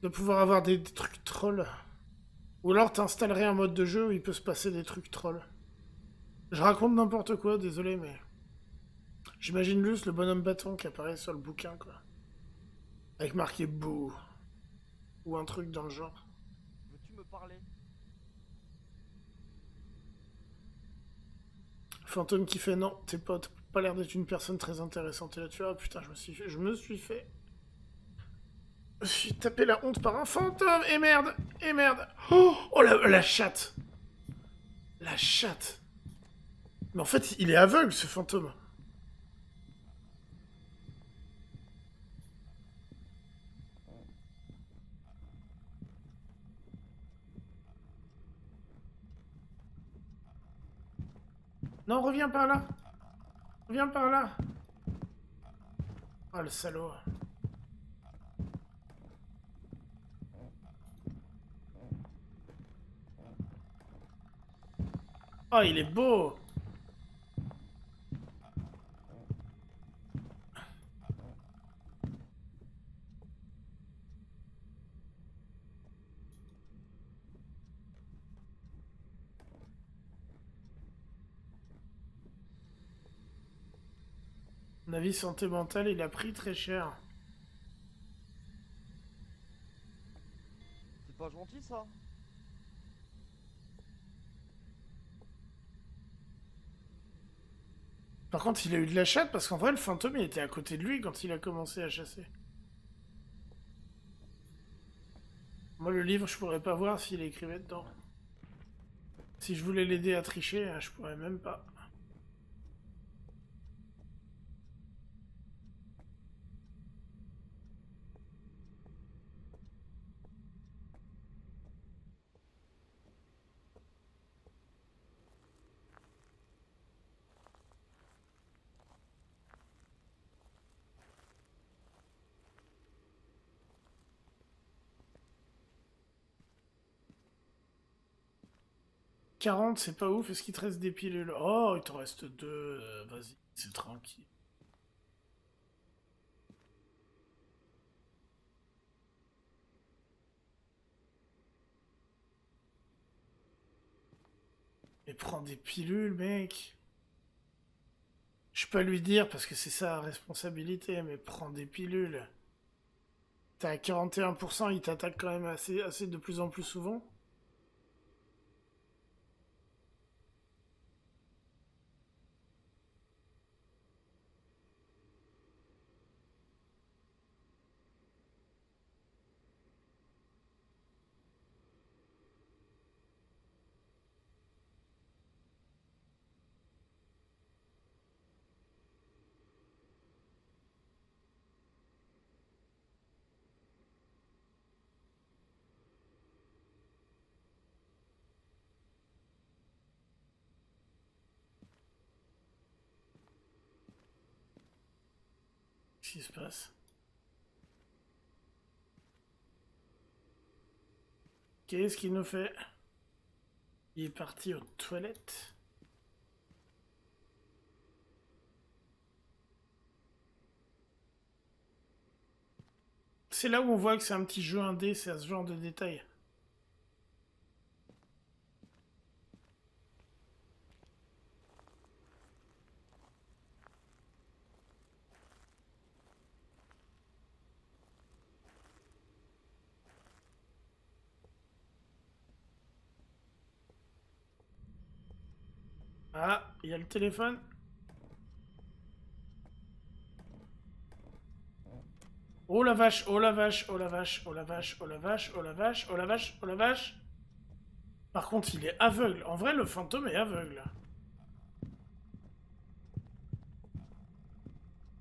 de pouvoir avoir des trucs trolls. Ou alors t'installerais un mode de jeu où il peut se passer des trucs trolls. Je raconte n'importe quoi, désolé, mais... J'imagine juste le bonhomme bâton qui apparaît sur le bouquin, quoi. Avec marqué beau. Ou un truc dans le genre. Veux-tu me parler? Fantôme qui fait non, t'es pas l'air d'être une personne très intéressante. Et là tu vois, putain, je me suis fait tapé la honte par un fantôme. Et merde, et merde. Oh la chatte. La chatte. Mais en fait, il est aveugle ce fantôme. Non, reviens par là. Reviens par là. Oh le salaud. Oh, il est beau. À mon avis, santé mentale, il a pris très cher. C'est pas gentil ça? Par contre, il a eu de la chatte parce qu'en vrai, le fantôme, il était à côté de lui quand il a commencé à chasser. Moi, le livre, je pourrais pas voir s'il écrivait dedans. Si je voulais l'aider à tricher, je pourrais même pas. « 40, c'est pas ouf, est-ce qu'il te reste des pilules? Oh, il te reste 2, vas-y, c'est tranquille. Mais prends des pilules, mec. Je peux lui dire parce que c'est sa responsabilité, mais prends des pilules. T'es à 41%, il t'attaque quand même assez de plus en plus souvent. Qu'est-ce qui se passe? Qu'est-ce qu'il nous fait? Il est parti aux toilettes. C'est là où on voit que c'est un petit jeu indé, c'est à ce genre de détails. Ah, il y a le téléphone. Oh la vache, oh la vache, oh la vache, oh la vache, oh la vache, oh la vache, oh la vache, oh la vache. Par contre, il est aveugle. En vrai, le fantôme est aveugle.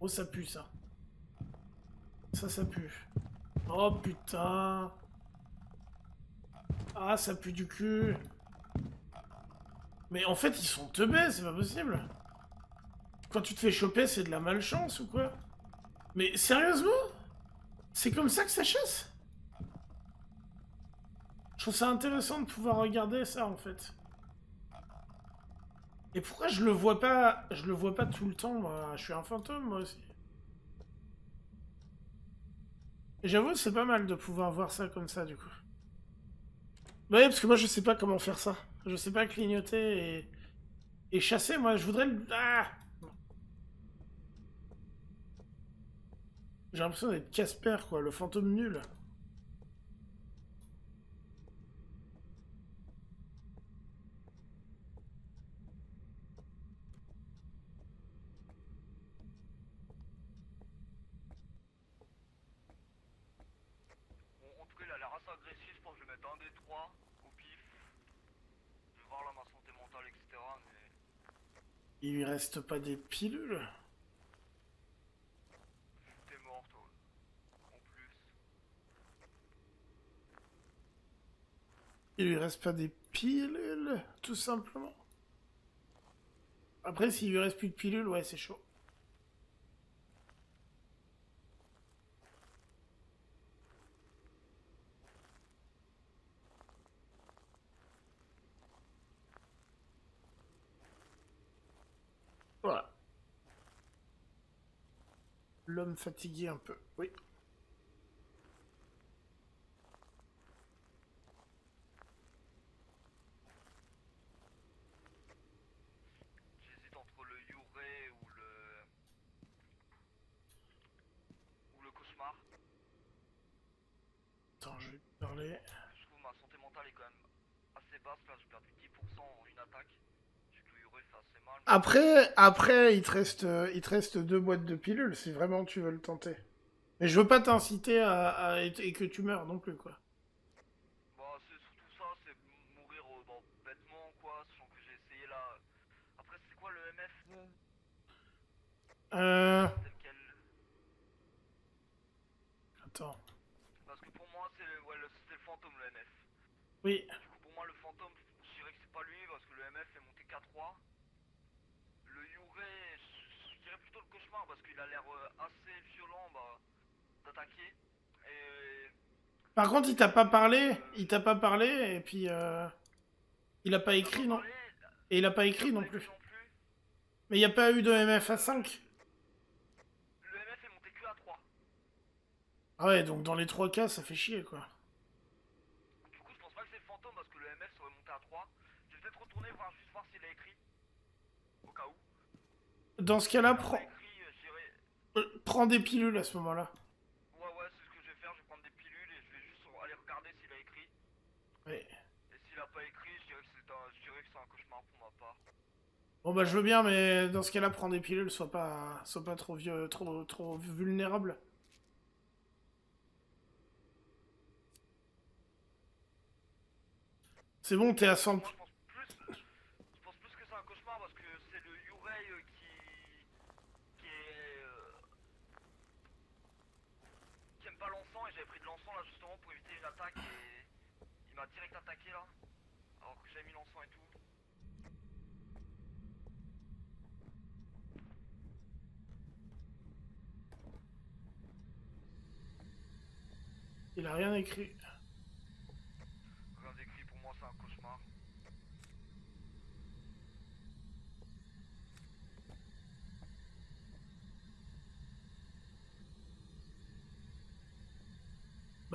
Oh, ça pue, ça. Ça pue. Oh, putain. Ah, ça pue du cul. Mais en fait, ils sont teubés, c'est pas possible. Quand tu te fais choper, c'est de la malchance ou quoi? Mais sérieusement? C'est comme ça que ça chasse? Je trouve ça intéressant de pouvoir regarder ça, en fait. Et pourquoi je le vois pas... Je le vois pas tout le temps, moi? Je suis un fantôme, moi aussi. Et j'avoue, c'est pas mal de pouvoir voir ça comme ça, du coup. Bah ouais, parce que moi, je sais pas comment faire ça. Je sais pas clignoter et chasser, moi. Je voudrais le... Ah! J'ai l'impression d'être Casper, quoi, le fantôme nul. Bon, en tout cas, il a l'air assez agressif. Je pense que je vais mettre un des trois au pif. Je vais voir là ma santé mentale, etc. Mais Il lui reste pas des pilules? t'es mort, toi. En plus. Il lui reste pas des pilules, tout simplement. Après, s'il lui reste plus de pilules, ouais, c'est chaud. Voilà. L'homme fatigué un peu, oui. J'hésite entre le Yurei ou le cauchemar. Attends, je vais te parler. Je trouve ma santé mentale est quand même assez basse. Là, j'ai perdu 10% en une attaque. Je sais que le Yurei fait assez mal. Après, il te reste 2 boîtes de pilules, si vraiment tu veux le tenter. Mais je veux pas t'inciter et que tu meurs non plus, quoi. Bah, c'est surtout ça, c'est mourir bon, bêtement, quoi. Sachant que j'ai essayé là. Après, c'est quoi le MF? Euh... C'est lequel? Attends. Parce que pour moi, c'était le fantôme, le MF. Oui. Du coup, pour moi, le fantôme, je dirais que c'est pas lui, parce que le MF est monté K3. Le Yurei, je dirais plutôt le cauchemar, parce qu'il a l'air assez violent d'attaquer. Et. Par contre, il t'a pas parlé. Il t'a pas parlé, et puis... Il a pas Il a pas écrit, non. parlé, Et il a pas il a écrit pas non écrit plus. non plus. Mais il y a pas eu de MF à 5. Le MF est monté que à 3. Ah ouais, donc dans les 3 cas, ça fait chier, quoi. Du coup, je pense pas que c'est le fantôme, parce que le MF serait monté à 3. Je vais peut-être retourner voir, juste voir s'il a écrit. Au cas où. Dans ce cas-là, S'il a pas écrit, je dirais. prends des pilules à ce moment-là. Ouais, c'est ce que je vais faire, je vais prendre des pilules et je vais juste aller regarder s'il a écrit. Oui. Et s'il a pas écrit, je dirais que c'est un cauchemar pour ma part. Bon bah je veux bien, mais dans ce cas-là, prends des pilules, sois pas trop vieux, trop vulnérable. C'est bon, t'es à 100. Moi, je pense plus que c'est un cauchemar parce que c'est le Yurei qui est, qui aime pas l'encens et j'avais pris de l'encens là justement pour éviter une attaque et il m'a direct attaqué là. Alors que j'avais mis l'encens et tout. Il a rien écrit.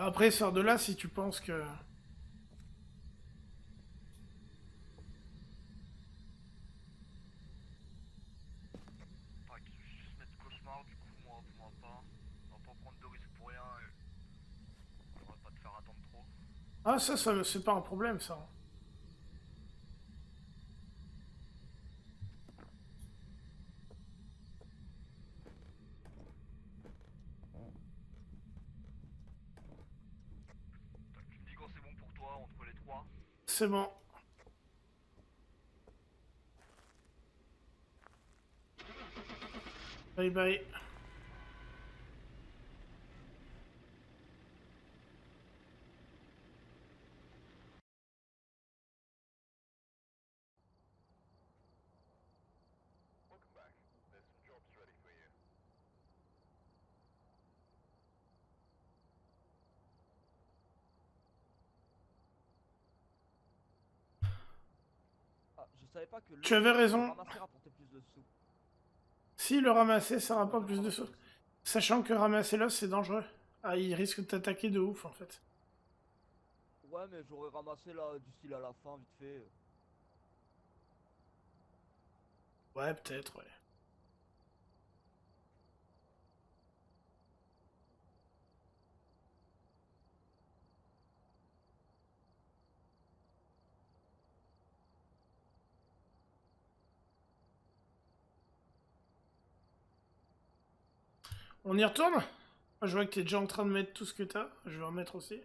Bah après, sors de là si tu penses que... Enfin, qui veut juste mettre cauchemar, du coup, moi, pour ma part, on va pas prendre de risques pour rien et on va pas te faire attendre trop. Ah, ça c'est pas un problème, ça. Tac, tu me dis quand c'est bon pour toi, entre les trois. C'est bon. Bye bye. Ah, je savais pas que Tu l'os avais raison. ramasser rapportait plus de sous. Si le ramasser, ça J'aurais rapporte jamais plus de ramassé sous. l'os. Sachant que ramasser l'os, c'est dangereux. Ah, il risque de t'attaquer de ouf, en fait. Ouais, mais j'aurais ramassé là, du style à la fin, vite fait. Ouais, peut-être, ouais. On y retourne? Ah, je vois que t'es déjà en train de mettre tout ce que t'as. Je vais remettre aussi.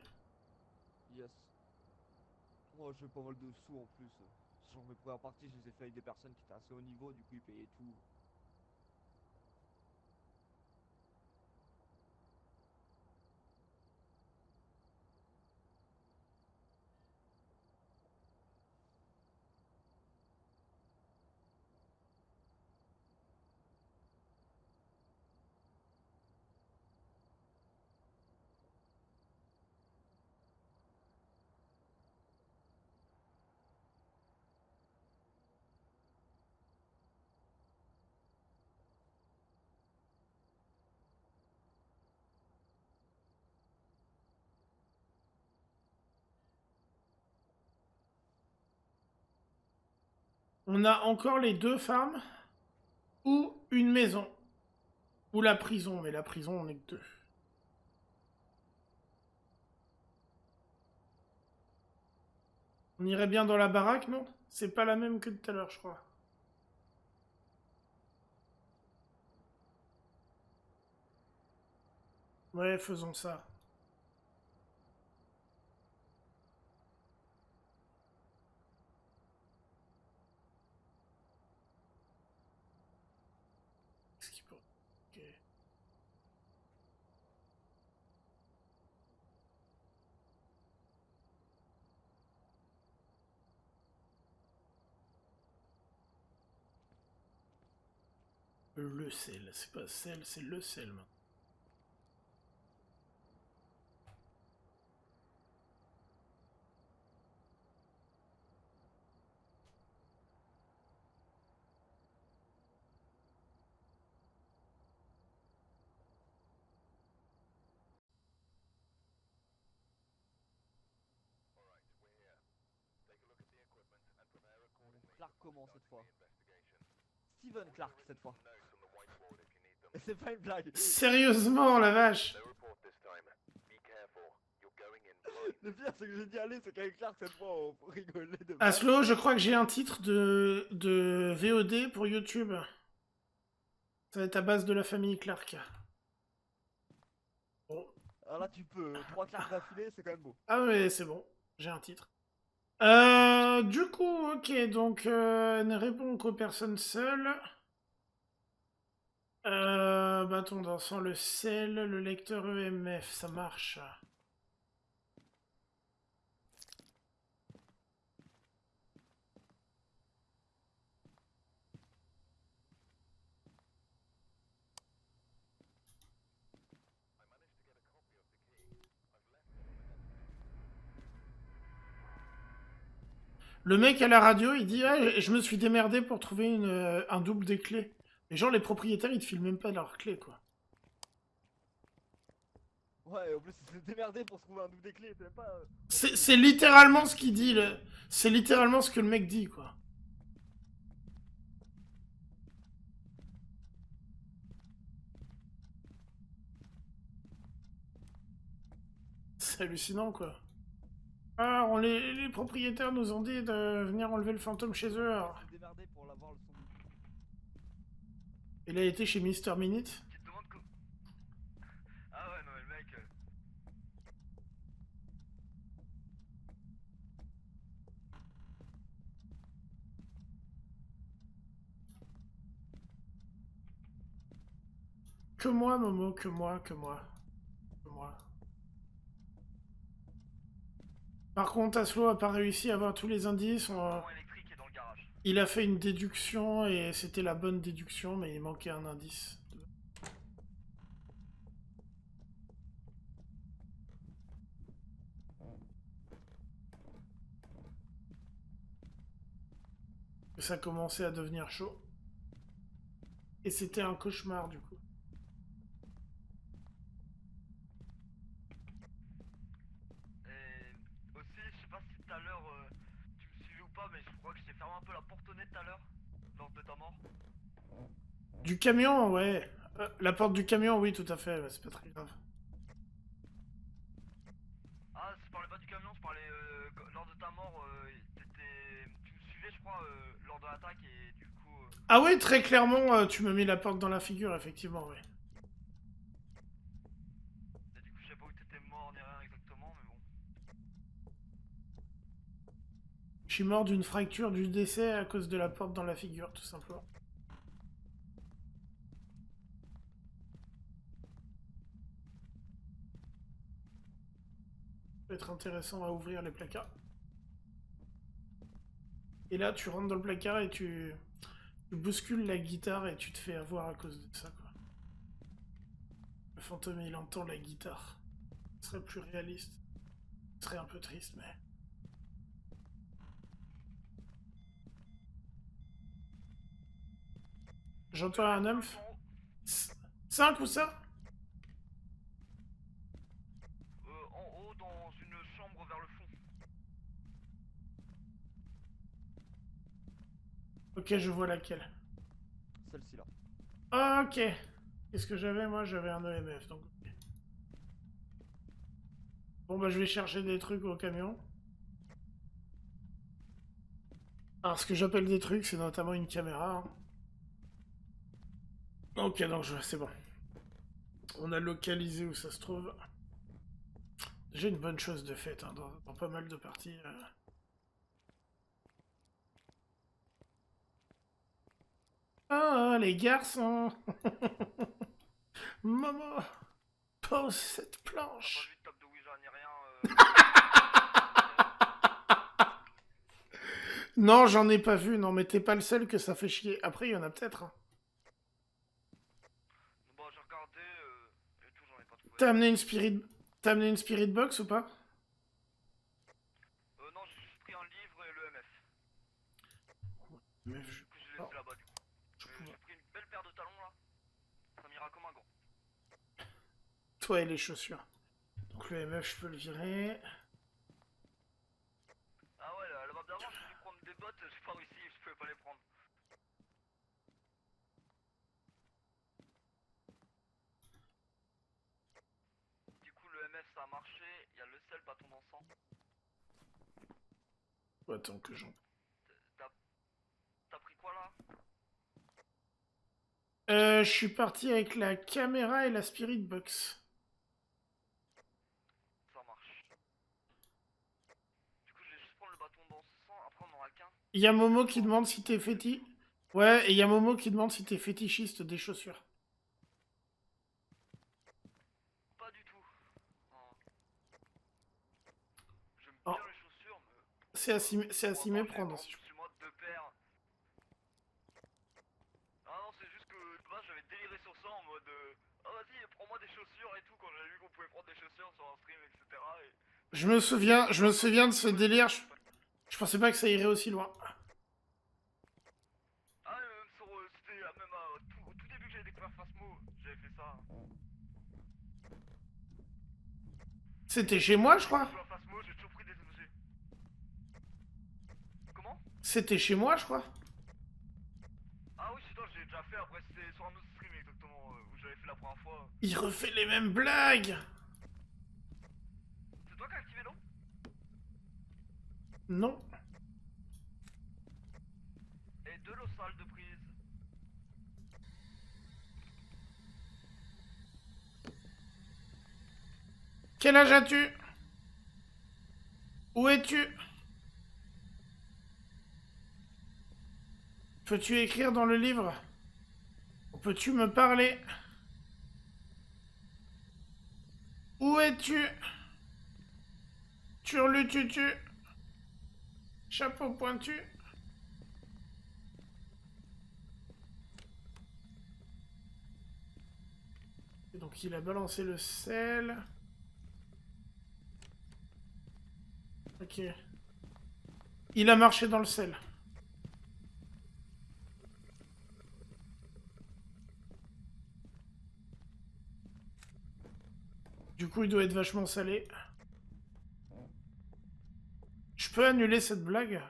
Yes. Moi, j'ai pas mal de sous en plus. Genre mes premières parties, je les ai fait avec des personnes qui étaient assez haut niveau, du coup ils payaient tout. On a encore les deux farms ou une maison. Ou la prison, mais la prison, on est que deux. On irait bien dans la baraque, non? C'est pas la même que tout à l'heure, je crois. Ouais, faisons ça. Qu'est-ce qu'il peut... Ok. Le sel, c'est pas sel, c'est le sel, maintenant. Clark comment cette fois? Steven Clark cette fois. C'est pas une blague. Sérieusement, la vache! Le pire c'est que j'ai dit allez, c'est qu'avec Clark cette fois on rigolait de mal. Aslo, je crois que j'ai un titre de VOD pour YouTube. Ça va être à base de la famille Clark. Bon. Alors là tu peux, 3 Clark d'affilée c'est quand même beau. Ah mais c'est bon, j'ai un titre. Du coup, ok, donc ne répond qu'aux personnes seules. Bâton dansant, le sel, le lecteur EMF, ça marche. Le mec à la radio, il dit ah, je me suis démerdé pour trouver un double des clés. Mais genre, les propriétaires, ils te filent même pas leurs clés, quoi. Ouais, en plus, il s'est démerdé pour se trouver un double des clés. C'est même pas. C'est littéralement ce qu'il dit, c'est littéralement ce que le mec dit, quoi. C'est hallucinant, quoi. Ah, les propriétaires nous ont dit de venir enlever le fantôme chez eux, alors. Il s'est démerdé pour l'avoir le son. Il a été chez Mister Minute. Tu te demandes quoi. Ah ouais, non, mais le mec. Que moi, Momo, que moi, que moi. Que moi. Par contre, Aslo a pas réussi à avoir tous les indices. Le courant électrique est dans le garage. Il a fait une déduction et c'était la bonne déduction, mais il manquait un indice. Ça commençait à devenir chaud. Et c'était un cauchemar, du coup. Et aussi, je sais pas si tout à l'heure tu me suivais ou pas, mais je crois que je t'ai fermé un peu la porte au nez tout à l'heure, lors de ta mort. Du camion, ouais. La porte du camion, oui, tout à fait. Ouais, c'est pas très grave. Ah, je parlais pas du camion, je parlais lors de ta mort, tu me suivais, je crois, lors de l'attaque et du coup. Ah oui, très clairement, tu me mets la porte dans la figure, effectivement, oui. Et du coup, je sais pas où t'étais mort ni rien exactement, mais bon. Je suis mort d'une fracture du décès à cause de la porte dans la figure, tout simplement. Ça peut être intéressant à ouvrir les placards. Et là, tu rentres dans le placard et tu bouscules la guitare et tu te fais avoir à cause de ça, quoi. Le fantôme, il entend la guitare. Ce serait plus réaliste. Ce serait un peu triste, mais... J'entends un homme... 5 ou ça? En haut, dans une chambre vers le fond. Ok, je vois laquelle. Celle-ci là. Ok. Qu'est-ce que j'avais, moi? J'avais un EMF, donc... ok. Bon, bah, je vais chercher des trucs au camion. Alors, ce que j'appelle des trucs, c'est notamment une caméra. Hein. Ok, donc c'est bon. On a localisé où ça se trouve. J'ai une bonne chose de faite hein, dans pas mal de parties. Ah, les garçons. Maman, pose cette T'as pas planche. vu de table de Ouija ni rien. Non, j'en ai pas vu. Non, mais t'es pas le seul que ça fait chier. Après, il y en a peut-être. Hein. Bon, j'ai regardé et tout, j'en ai pas trouvé. T'as amené une spirit box ou pas? Non, j'ai juste pris un livre et le MF. Mais Que j'ai laissé là-bas du coup. J'ai pris une belle paire de talons là. Ça m'ira comme un gant. Toi et les chaussures. Donc le MF, je peux le virer. Ah ouais, la map d'avant, j'ai voulu prendre des bottes, j'ai pas réussi, je pouvais pas les prendre. Du coup, le MF ça a marché, il y a le sel bâton d'encens. Attends que j'en... T'as pris quoi là? Je suis parti avec la caméra et la spirit box. Ça marche. Du coup, je vais juste prendre le bâton d'encens, après on en aura qu'un. Il y a Momo qui demande si t'es fétiche. Ouais, et il y a Momo qui demande si t'es fétichiste des chaussures. Pas du tout. Non. J'aime Oh. bien les chaussures, mais. C'est à s'y méprendre. Si je... Je suis moi deux paires. Ah non, c'est juste que de base j'avais déliré sur ça en mode ah vas-y, prends-moi des chaussures et tout quand j'avais vu qu'on pouvait prendre des chaussures sur un stream, etc. Et... Je me souviens de ce délire. Je pensais pas que ça irait aussi loin. Ah, mais même sur. C'était même au tout début que j'avais découvert Phasmo, j'avais fait ça. C'était chez moi, je Quand crois. je joue à Phasmo, j'ai toujours pris des objets. Comment? C'était chez moi, je crois. Ah oui, sinon j'ai déjà fait, après c'était sur un autre stream exactement, où j'avais fait la première fois. Il refait les mêmes blagues. C'est toi qui as activé, non? Non. Et de l'eau sale de prise. Quel âge as-tu? Où es-tu? Peux-tu écrire dans le livre? Peux-tu me parler? Où es-tu? Turlututu. Chapeau pointu. Et donc il a balancé le sel. Ok. Il a marché dans le sel. Du coup, il doit être vachement salé. Je peux annuler cette blague?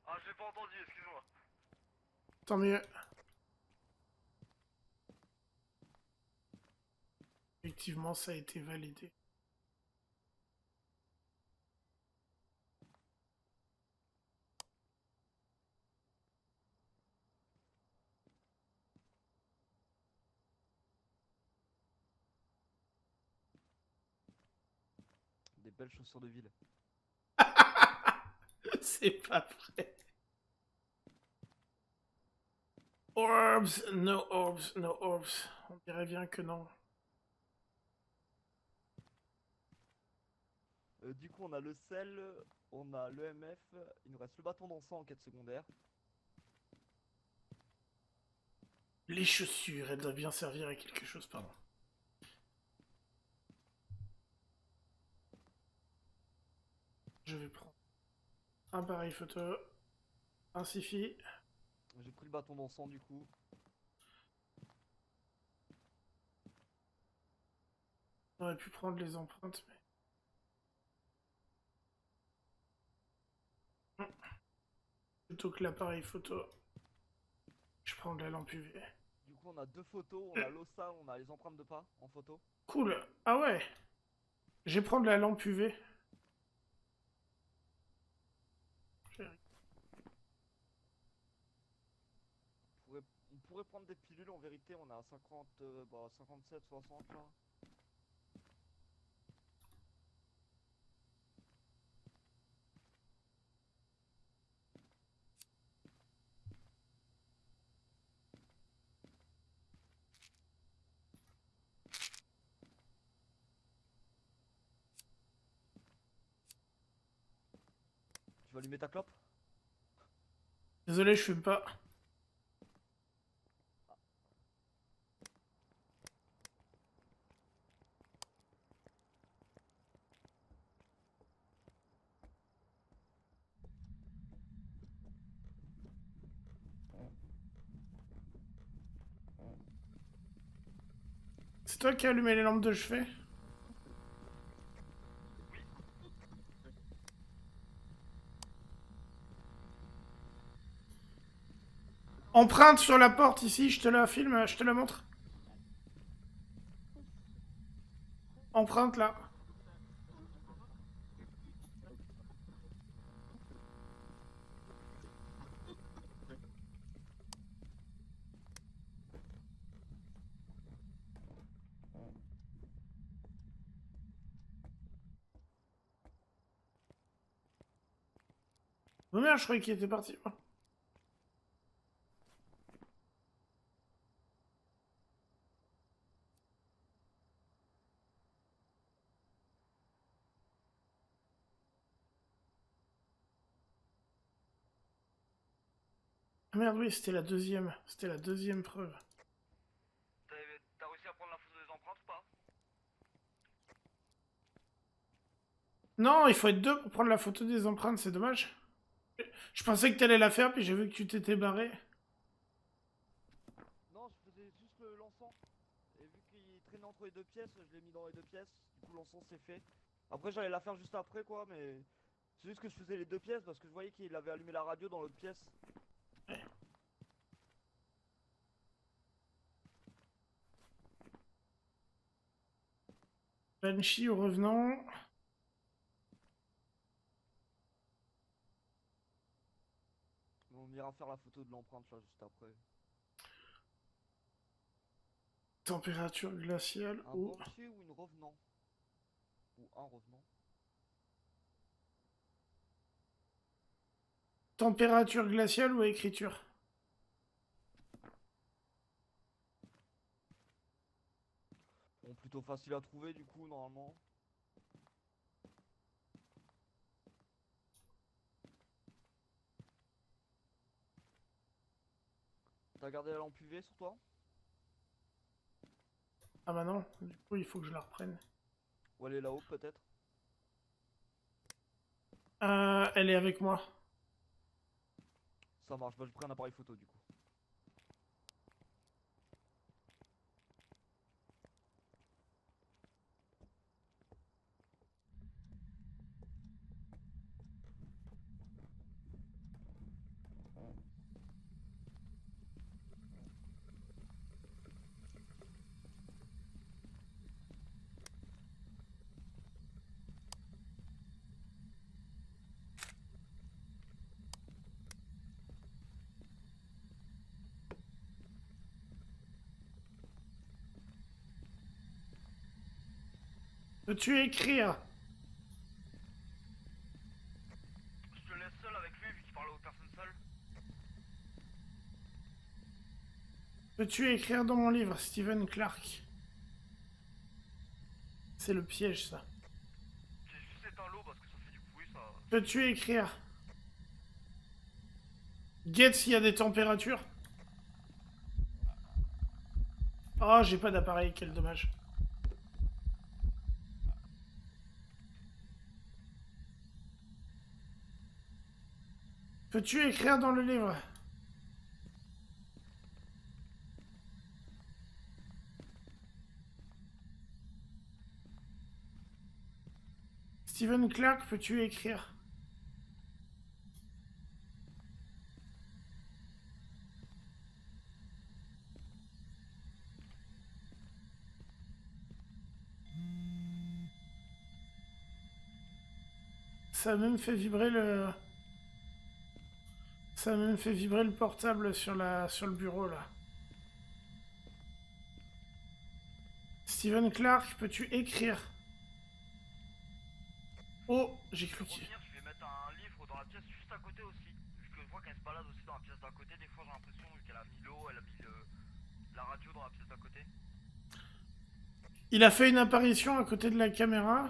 Ah, j'ai pas entendu, excuse-moi. Tant mieux. Effectivement, ça a été validé. Des belles chaussures de ville. C'est pas vrai. Orbs, no orbs, no orbs. On dirait bien que non. Du coup, on a le sel, on a l'EMF, il nous reste le bâton d'encens en quête secondaire. Les chaussures, elles doivent bien servir à quelque chose, pardon. Je vais prendre un appareil photo, un sci-fi. J'ai pris le bâton d'encens du coup. On aurait pu prendre les empreintes, mais... Plutôt que l'appareil photo, je prends de la lampe UV. Du coup, on a deux photos, on a l'ossa, on a les empreintes de pas en photo. Cool. Ah ouais. Je vais prendre la lampe UV. On pourrait prendre des pilules, en vérité, on a 50, 57, 60 là. Tu vas allumer ta clope? Désolé, je fume pas. C'est toi qui as allumé les lampes de chevet? Empreinte sur la porte ici, je te la filme, je te la montre. Empreinte là. Oh merde, je croyais qu'il était parti. Oh. Ah merde, oui, c'était la deuxième. C'était la deuxième preuve. T'as réussi à prendre la photo des empreintes ou pas? Non, il faut être deux pour prendre la photo des empreintes, c'est dommage. Je pensais que t'allais la faire, puis j'ai vu que tu t'étais barré. Non, je faisais juste l'encens. Et vu qu'il traînait entre les deux pièces, je l'ai mis dans les deux pièces, du coup l'encens c'est fait. Après j'allais la faire juste après quoi, mais c'est juste que je faisais les deux pièces parce que je voyais qu'il avait allumé la radio dans l'autre pièce. Banshee au revenant. On ira faire la photo de l'empreinte là juste après. Température glaciale Un ou... banshee ou une revenant? Ou un revenant? Température glaciale ou écriture? Bon, plutôt facile à trouver du coup normalement. T'as gardé la lampe UV sur toi? Ah bah non, du coup il faut que je la reprenne. Ou elle est là-haut peut-être? Elle est avec moi. Ça marche, bah je prends un appareil photo du coup. Peux-tu écrire? Je te laisse seul avec lui vu qu'il parle aux personnes seules. Peux-tu écrire dans mon livre, Stephen Clark? C'est le piège, ça. J'ai juste éteint l'eau parce que ça fait du bruit, ça. Peux-tu écrire? Get s'il y a des températures. Oh, j'ai pas d'appareil, quel dommage. Peux-tu écrire dans le livre? Stephen Clark, peux-tu écrire? Ça a même fait vibrer le... Ça a même fait vibrer le portable sur le bureau, là. Stephen Clark, peux-tu écrire? Oh, j'ai Pour cliqué. revenir, je vais mettre un livre dans la pièce juste à côté aussi. Vu que je vois qu'elle se balade aussi dans la pièce d'à côté, des fois j'ai l'impression vu qu'elle a mis l'eau, elle a mis la radio dans la pièce d'à côté. Il a fait une apparition à côté de la caméra.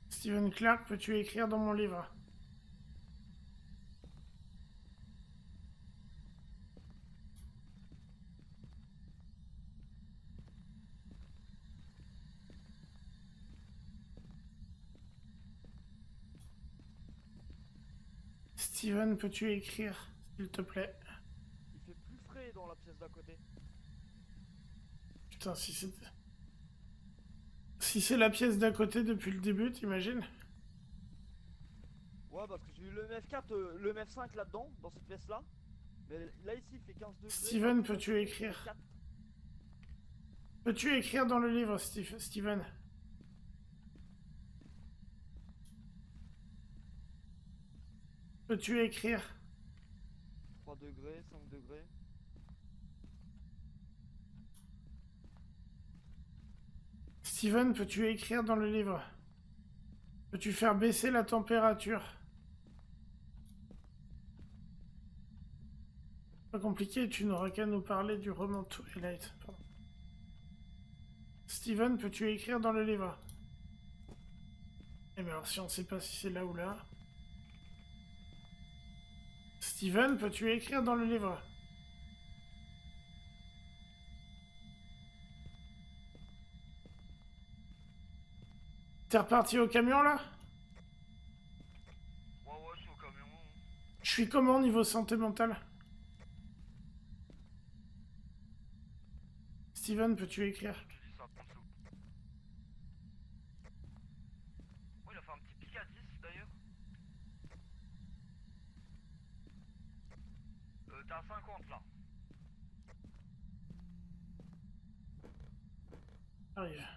Stephen Clark, peux-tu écrire dans mon livre? Steven, peux-tu écrire, s'il te plaît? Il fait plus frais dans la pièce d'à côté. Putain, si c'est... Si c'est la pièce d'à côté depuis le début, t'imagines? Ouais, parce que j'ai eu le MF4, le MF5 là-dedans, dans cette pièce-là. Mais là ici il fait 15 degrés. Steven, là, peux-tu il fait écrire? 4. Peux-tu écrire dans le livre, Steven? Peux-tu écrire? 3 degrés, 5 degrés. Steven, peux-tu écrire dans le livre? Peux-tu faire baisser la température? Pas compliqué, tu n'auras qu'à nous parler du roman Twilight. Pardon. Steven, peux-tu écrire dans le livre? Eh bien alors si on sait pas si c'est là ou là... Steven, peux-tu écrire dans le livre? T'es reparti au camion là? Ouais, ouais, je suis au camion. suis comment niveau santé mentale? Steven, peux-tu écrire? Je te dis ça, prends dessous. Oh, il a fait un petit pic à 10 d'ailleurs. T'es à 50 là. Arrive.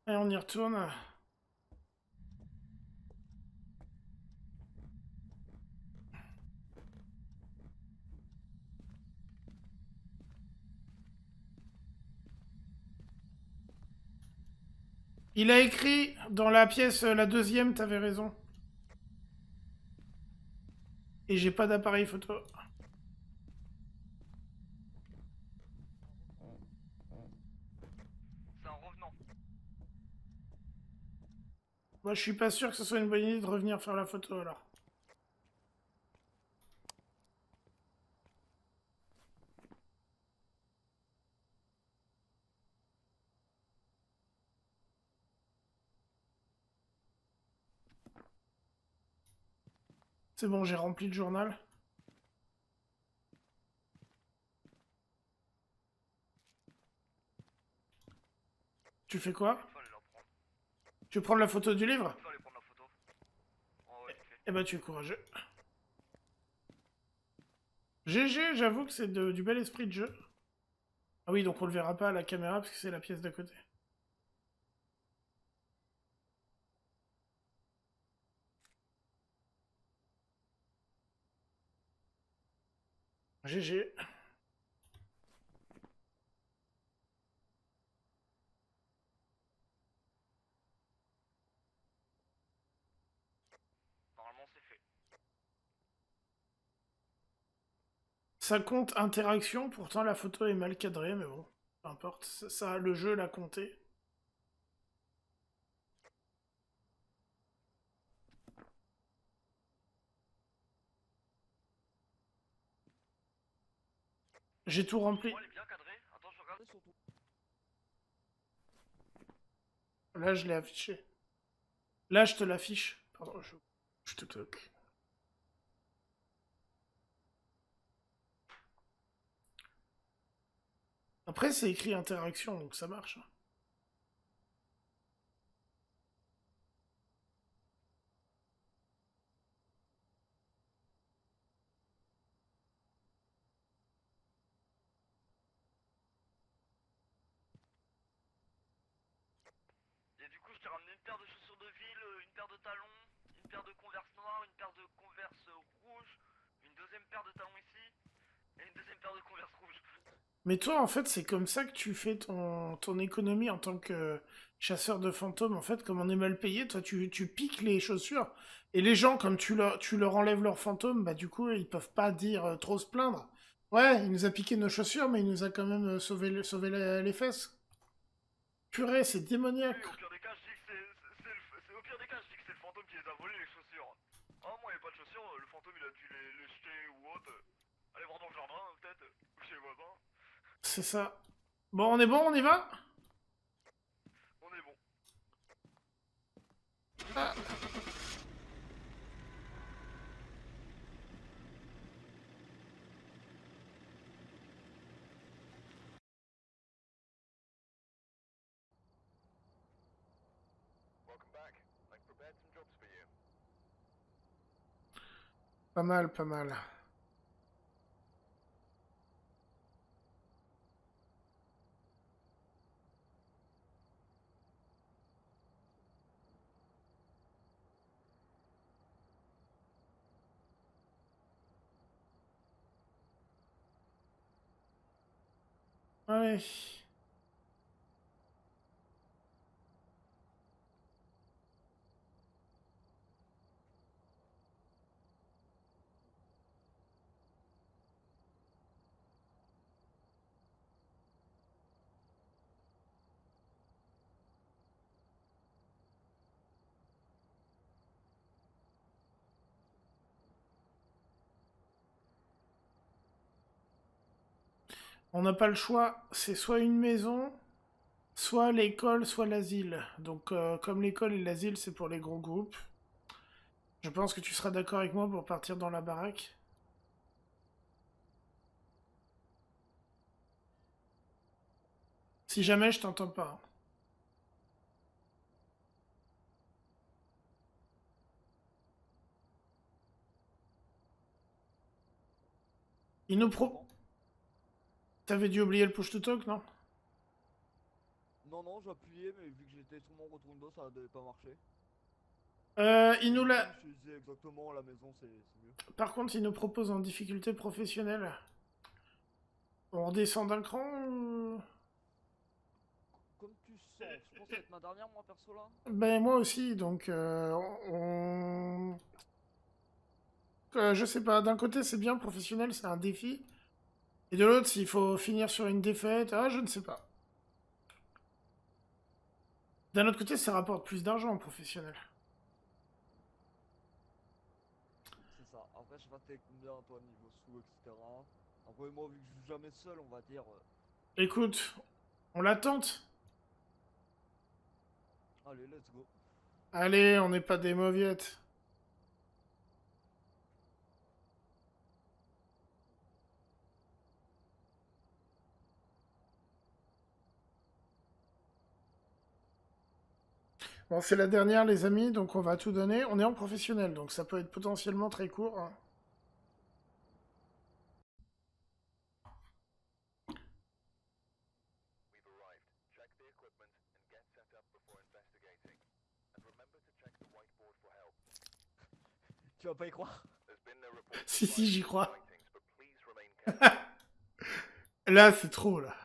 Et on y retourne. Il a écrit dans la pièce, la deuxième, t'avais raison. Et j'ai pas d'appareil photo. C'est un revenant. Moi, je suis pas sûr que ce soit une bonne idée de revenir faire la photo alors. C'est bon, j'ai rempli le journal. Tu fais quoi? Il fallait la prendre. Tu veux prendre la photo du livre? Il fallait prendre la photo. Oh, ouais, vite fait. Eh ben, tu es courageux. GG, j'avoue que c'est du bel esprit de jeu. Ah oui, donc on le verra pas à la caméra parce que c'est la pièce d'à côté. GG. Normalement, c'est fait. Ça compte interaction, pourtant la photo est mal cadrée, mais bon, peu importe. Ça, le jeu l'a compté. J'ai tout rempli. Moi, elle est bien cadrée. Attends, je regarde. Surtout. Là, je l'ai affiché. Là, je te l'affiche. Pardon, je te toque. Après, c'est écrit interaction, donc ça marche. Et du coup, je t'ai ramené une paire de chaussures de ville, une paire de talons, une paire de converse noires, une paire de converse rouges, une deuxième paire de talons ici, et une deuxième paire de converse rouges. Mais toi, en fait, c'est comme ça que tu fais ton économie en tant que chasseur de fantômes. En fait, comme on est mal payé, toi, tu piques les chaussures. Et les gens, comme tu leur enlèves leurs fantômes, bah du coup, ils peuvent pas dire trop se plaindre. Ouais, il nous a piqué nos chaussures, mais il nous a quand même sauvé les fesses. Purée, c'est Oui, démoniaque. au pire des cas, je dis que au pire des cas, je dis que c'est le fantôme qui les a volés les chaussures. Ah, moi, il a pas de chaussures, le fantôme il a dû les jeter ou autre. Allez voir dans le jardin, peut-être, ou chez les voisins. C'est ça. Bon, on y va? On est bon. Ah. Pas mal, pas mal. Ouais. On n'a pas le choix. C'est soit une maison, soit l'école, soit l'asile. Donc, comme l'école et l'asile, c'est pour les gros groupes. Je pense que tu seras d'accord avec moi pour partir dans la baraque. Si jamais je t'entends pas. Il nous pro... Comment? T'avais dû oublier le push to talk, non? Non, non, j'ai appuyé, mais vu que j'étais sur mon retour Windows, ça devait pas marcher. Il nous Du l'a... coup, je te disais exactement, la maison, c'est mieux. Par contre, il nous propose en difficulté professionnelle. On redescend d'un cran ou... Comme tu sens, je pense que ça va être ma dernière, moi, perso, là. Ben moi aussi, donc on... je sais pas, d'un côté c'est bien professionnel, c'est un défi. Et de l'autre, s'il faut finir sur une défaite, ah je ne sais pas. D'un autre côté, ça rapporte plus d'argent en professionnel. C'est ça. Après, je sais pas t'es combien, toi, niveau sous, etc. Après, moi, vu que je joue jamais seul, on va dire. Écoute, on la tente. Allez, let's go. Allez, on n'est pas des mauviettes. Bon, c'est la dernière, les amis, donc on va tout donner. On est en professionnel, donc ça peut être potentiellement très court, hein. Tu vas pas y croire? Si, si, j'y crois. Là, c'est trop, là.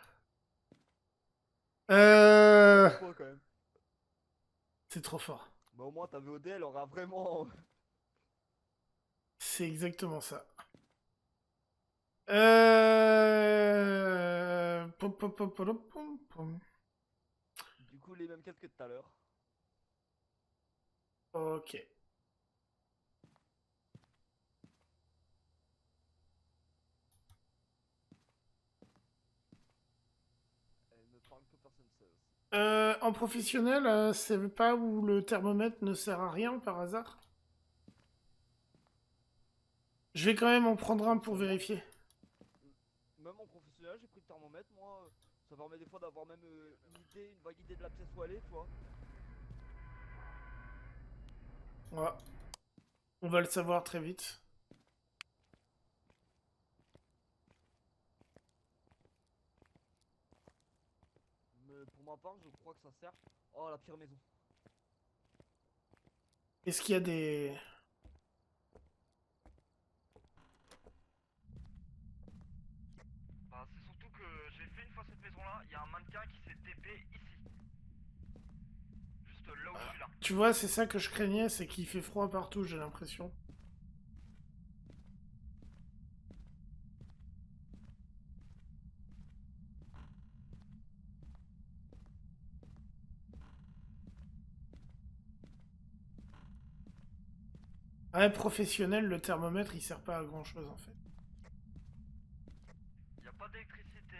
Quoi, quand même? C'est trop fort. Bah, au moins, ta VOD, elle aura vraiment. C'est exactement ça. Pom, pom, pom, pom, pom, pom. Du coup, les mêmes quêtes que tout à l'heure. Ok. Elle ne parle que personne sait aussi. En professionnel, c'est pas où le thermomètre ne sert à rien par hasard? Je vais quand même en prendre un pour Actuellement, vérifier. même en professionnel, j'ai pris le thermomètre. Moi, ça permet des fois d'avoir même une idée, une vague idée de la pièce où aller, tu vois. Ouais. On va le savoir très vite. Mais pour ma part, je crois que ça sert. Oh, la pire maison. Est-ce qu'il y a des... Bah, c'est surtout que j'ai fait une fois cette maison-là, il y a un mannequin qui s'est TP ici. Juste là où je suis là. Tu vois, c'est ça que je craignais, c'est qu'il fait froid partout, j'ai l'impression. Ouais, professionnel, le thermomètre, il sert pas à grand-chose, en fait. Il n'y a pas d'électricité.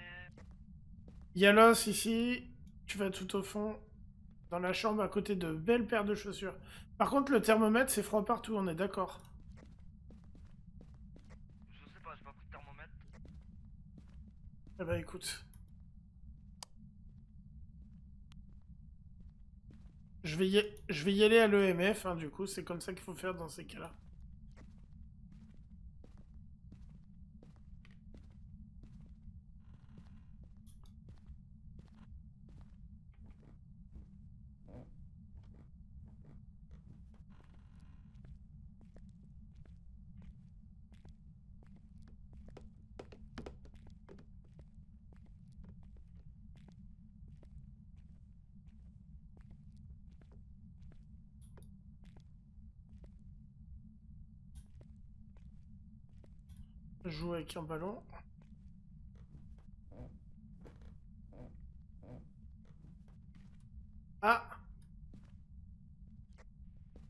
Il y a l'os ici. Tu vas tout au fond, dans la chambre, à côté de belles paires de chaussures. Par contre, le thermomètre, c'est froid partout, on est d'accord. Je sais pas, j'ai pas pris de thermomètre. Eh ben, écoute. Je vais y aller à l'EMF, hein, du coup, c'est comme ça qu'il faut faire dans ces cas-là. Jouer avec un ballon. Ah!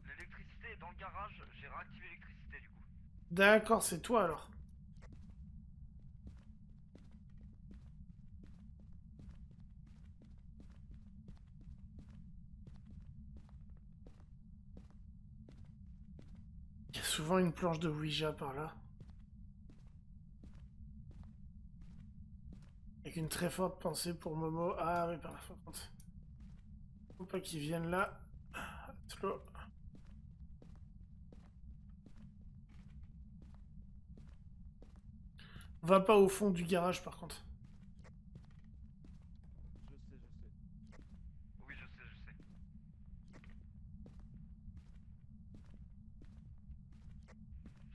L'électricité est dans le garage, j'ai réactivé l'électricité du coup. D'accord, c'est toi alors. souvent une planche de Ouija par là. Avec une très forte pensée pour Momo. Ah oui, par contre. Faut pas qu'ils viennent là. Slow. On va pas au fond du garage par contre. Je sais, je sais. Oui, je sais, je sais.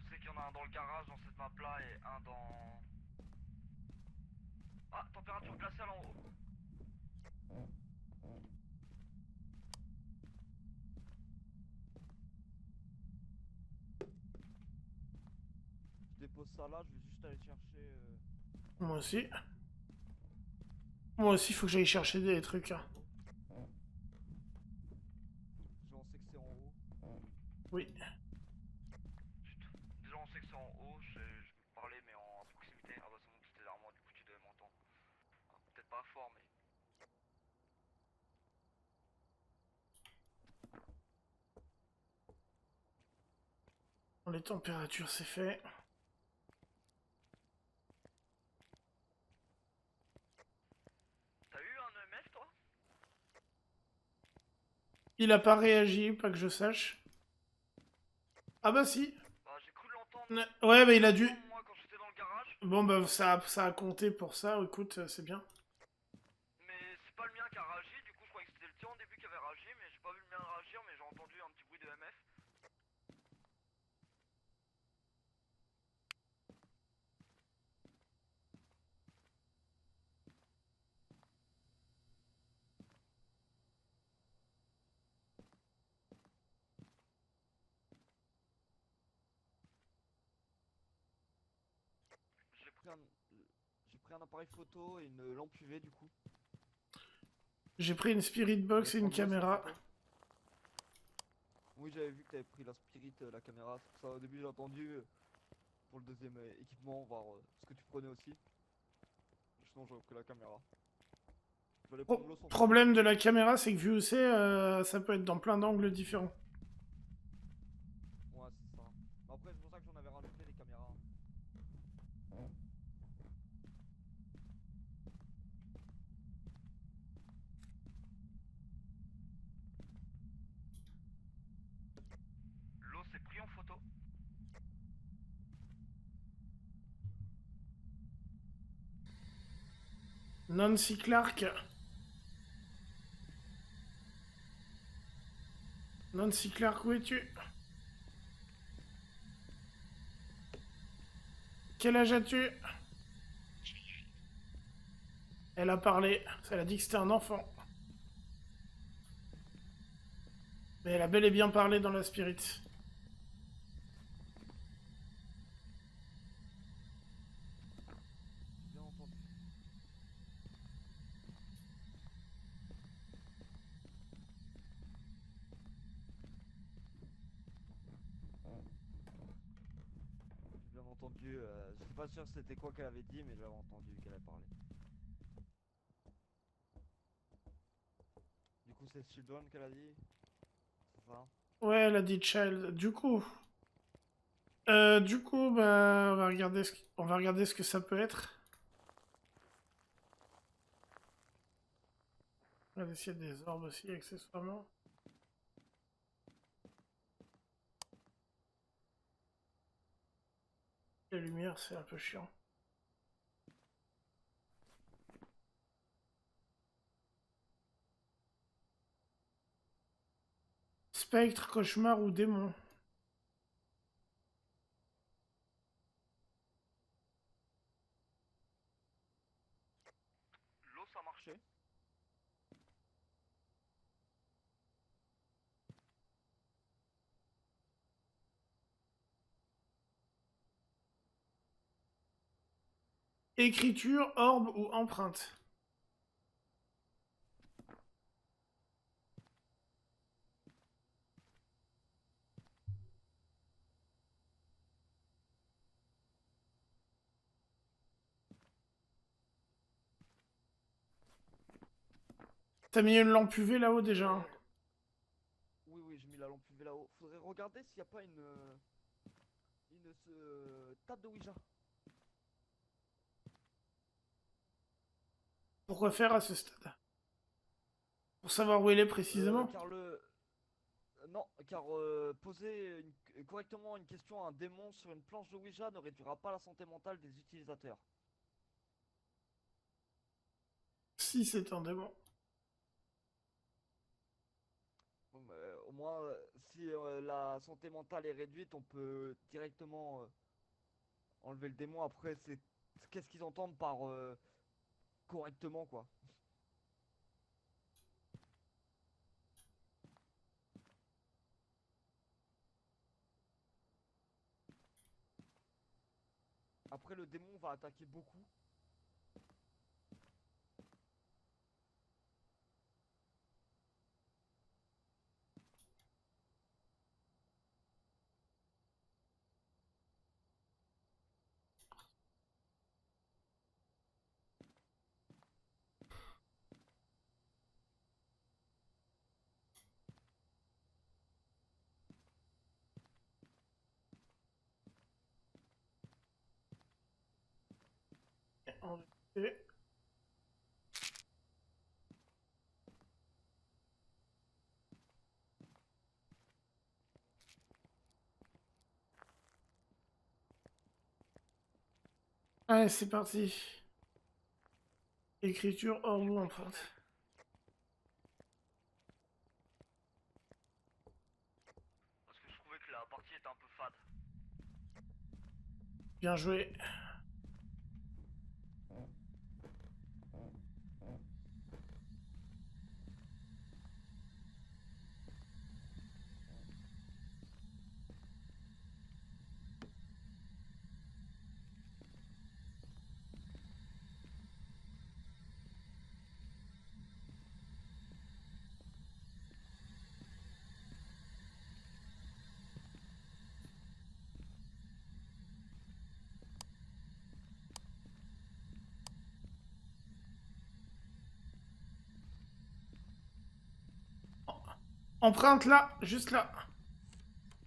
Je sais qu'il y en a un dans le garage dans cette map là et un dans... Ah, température glaciale en haut. Je dépose ça là, je vais juste aller chercher... Moi aussi. Moi aussi, faut que j'aille chercher des trucs. Hein. J'en sais que c'est en haut. Oui. Déjà on sait que c'est en haut, je peux parler mais en proximité. Ah bah c'est bon, c'était derrière moi, du coup tu devais m'entendre. Ah, peut-être pas fort mais... Bon, les températures, c'est fait. T'as eu un EMF toi? Il a pas réagi, pas que je sache. Ah bah si. Bah j'ai cru l'entendre. Ouais, bah il a dû... Moi quand j'étais dans le garage, Bon bah ça a compté pour ça, écoute, c'est bien. mais c'est pas le mien qui a réagi, du coup je croyais que c'était le tien au début qui avait réagi, mais j'ai pas vu le mien réagir, mais j'ai entendu un petit bruit de EMF. J'ai pris un appareil photo et une lampe UV du coup. J'ai pris une spirit Je box vais et une prendre l'eau, c'est caméra. photo. Oui, j'avais vu que t'avais pris la spirit, la caméra, c'est pour ça au début j'ai entendu pour le deuxième équipement, voir ce que tu prenais aussi. Sinon j'aurais pris la caméra. Je vais aller prendre l'eau sans photo. Problème de la caméra, c'est que vu où c'est, ça peut être dans plein d'angles différents. Ouais, c'est ça. Mais après, c'est pour ça que j'en avais rajouté des caméras. L'eau s'est pris en photo. Nancy Clark. Nancy Clark, où es-tu? Quel âge as-tu? Elle a parlé. Elle a dit que c'était un enfant. Mais elle a bel et bien parlé dans la spirit. J'ai bien entendu. J'ai bien entendu. Je suis pas sûr c'était quoi qu'elle avait dit, mais j'avais entendu qu'elle avait parlé. Du coup, c'est Children qu'elle a dit. C'est ça. Ouais, elle a dit child. Du coup, bah, on va regarder ce que ça peut être. On va essayer des orbes aussi, accessoirement. La lumière, c'est un peu chiant. Spectre, cauchemar ou démon? L'eau ça a marché. Écriture, orbe ou empreinte? T'as mis une lampe UV là-haut déjà. Hein. Oui, oui, j'ai mis la lampe UV là-haut. Faudrait regarder s'il n'y a pas une. table de Ouija. Pourquoi faire à ce stade? Pour savoir où elle est précisément? Car le... Non, car poser correctement une question à un démon sur une planche de Ouija ne réduira pas la santé mentale des utilisateurs. Si c'est un démon. Bon, bah, au moins, si la santé mentale est réduite, on peut directement enlever le démon. Après, c'est qu'est-ce qu'ils entendent par correctement, quoi. Après, le démon va attaquer beaucoup. Et- Allez, c'est parti. Écriture hors ou empreinte. Parce que je trouvais que la partie était un peu fade. Bien joué. Empreinte là, juste là.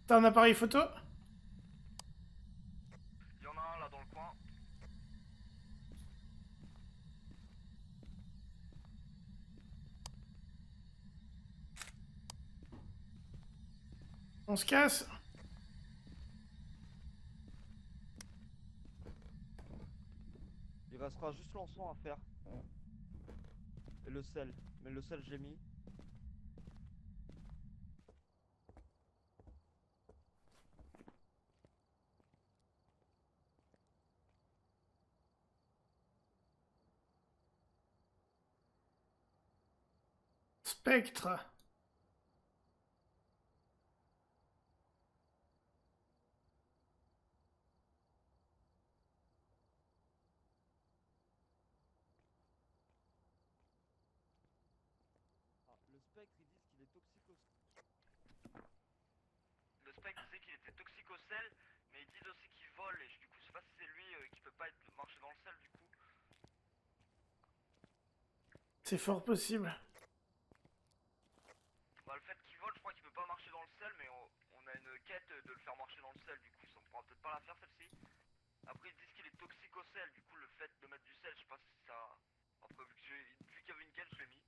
T'as un appareil photo? Il y en a un là dans le coin. On se casse? Il restera juste l'encens à faire. Et le sel. Mais le sel, j'ai mis. Spectre. Ah, le spectre, ils disent qu'il est toxique aussi. Le spectre disait qu'il était toxique au sel, mais ils disent aussi qu'il vole, et du coup je sais pas si c'est lui qui peut pas marcher dans le sel du coup. C'est fort possible. Bah le fait qu'il vole, je crois qu'il peut pas marcher dans le sel, mais on a une quête de le faire marcher dans le sel, du coup on pourra peut-être pas la faire celle-ci. Après ils disent qu'il est toxique au sel, du coup le fait de mettre du sel, je sais pas si ça... Après vu qu'il y avait une quête, je l'ai mis.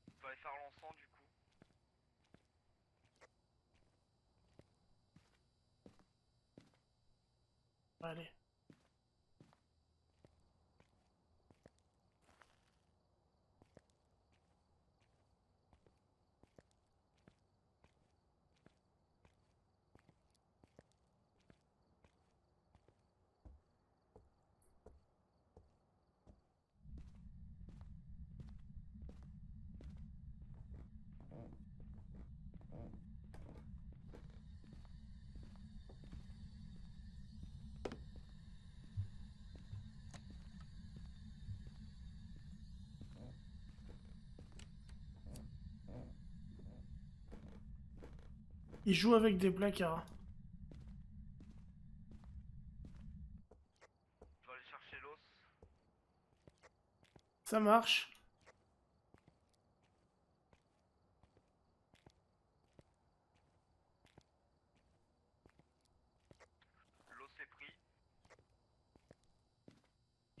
Il fallait faire l'encens du coup. Allez. Il joue avec des placards. Je vais aller chercher l'os. Ça marche.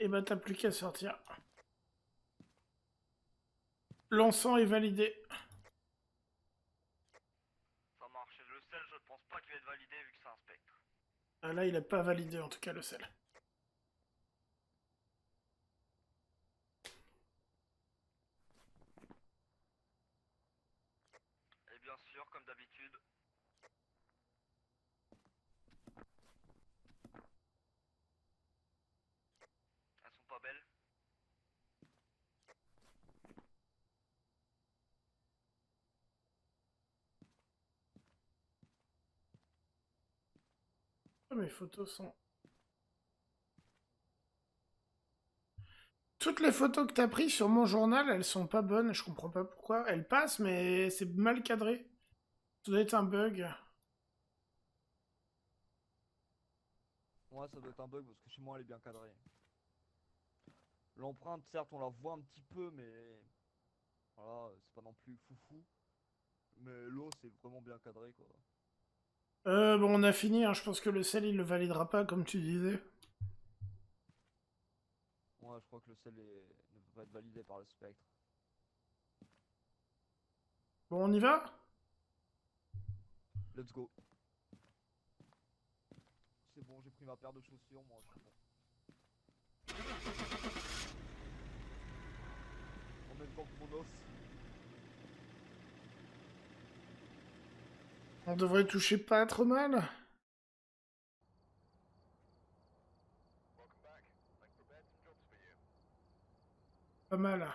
Et bah t'as plus qu'à sortir. L'encens est validé. Ça marche. Et le sel, je pense pas qu'il va être validé vu que c'est un spectre. Ah, là, il a pas validé en tout cas le sel. Et bien sûr, comme d'habitude, elles sont pas belles. Ah, mes photos sont... Toutes les photos que t'as prises sur mon journal, elles sont pas bonnes, je comprends pas pourquoi. Elles passent, mais c'est mal cadré. Ça doit être un bug. Ouais, ça doit être un bug parce que chez moi elle est bien cadrée. L'empreinte, certes, on la voit un petit peu, mais voilà, c'est pas non plus foufou. Mais l'eau, c'est vraiment bien cadré, quoi. Bon, on a fini, hein. Je pense que le sel, il le validera pas, comme tu disais. Ouais, je crois que le sel ne peut pas être validé par le spectre. Bon, on y va? Let's go. C'est bon, j'ai pris ma paire de chaussures, moi, c'est bon. En même temps que mon os. On devrait toucher pas trop mal. Pas mal.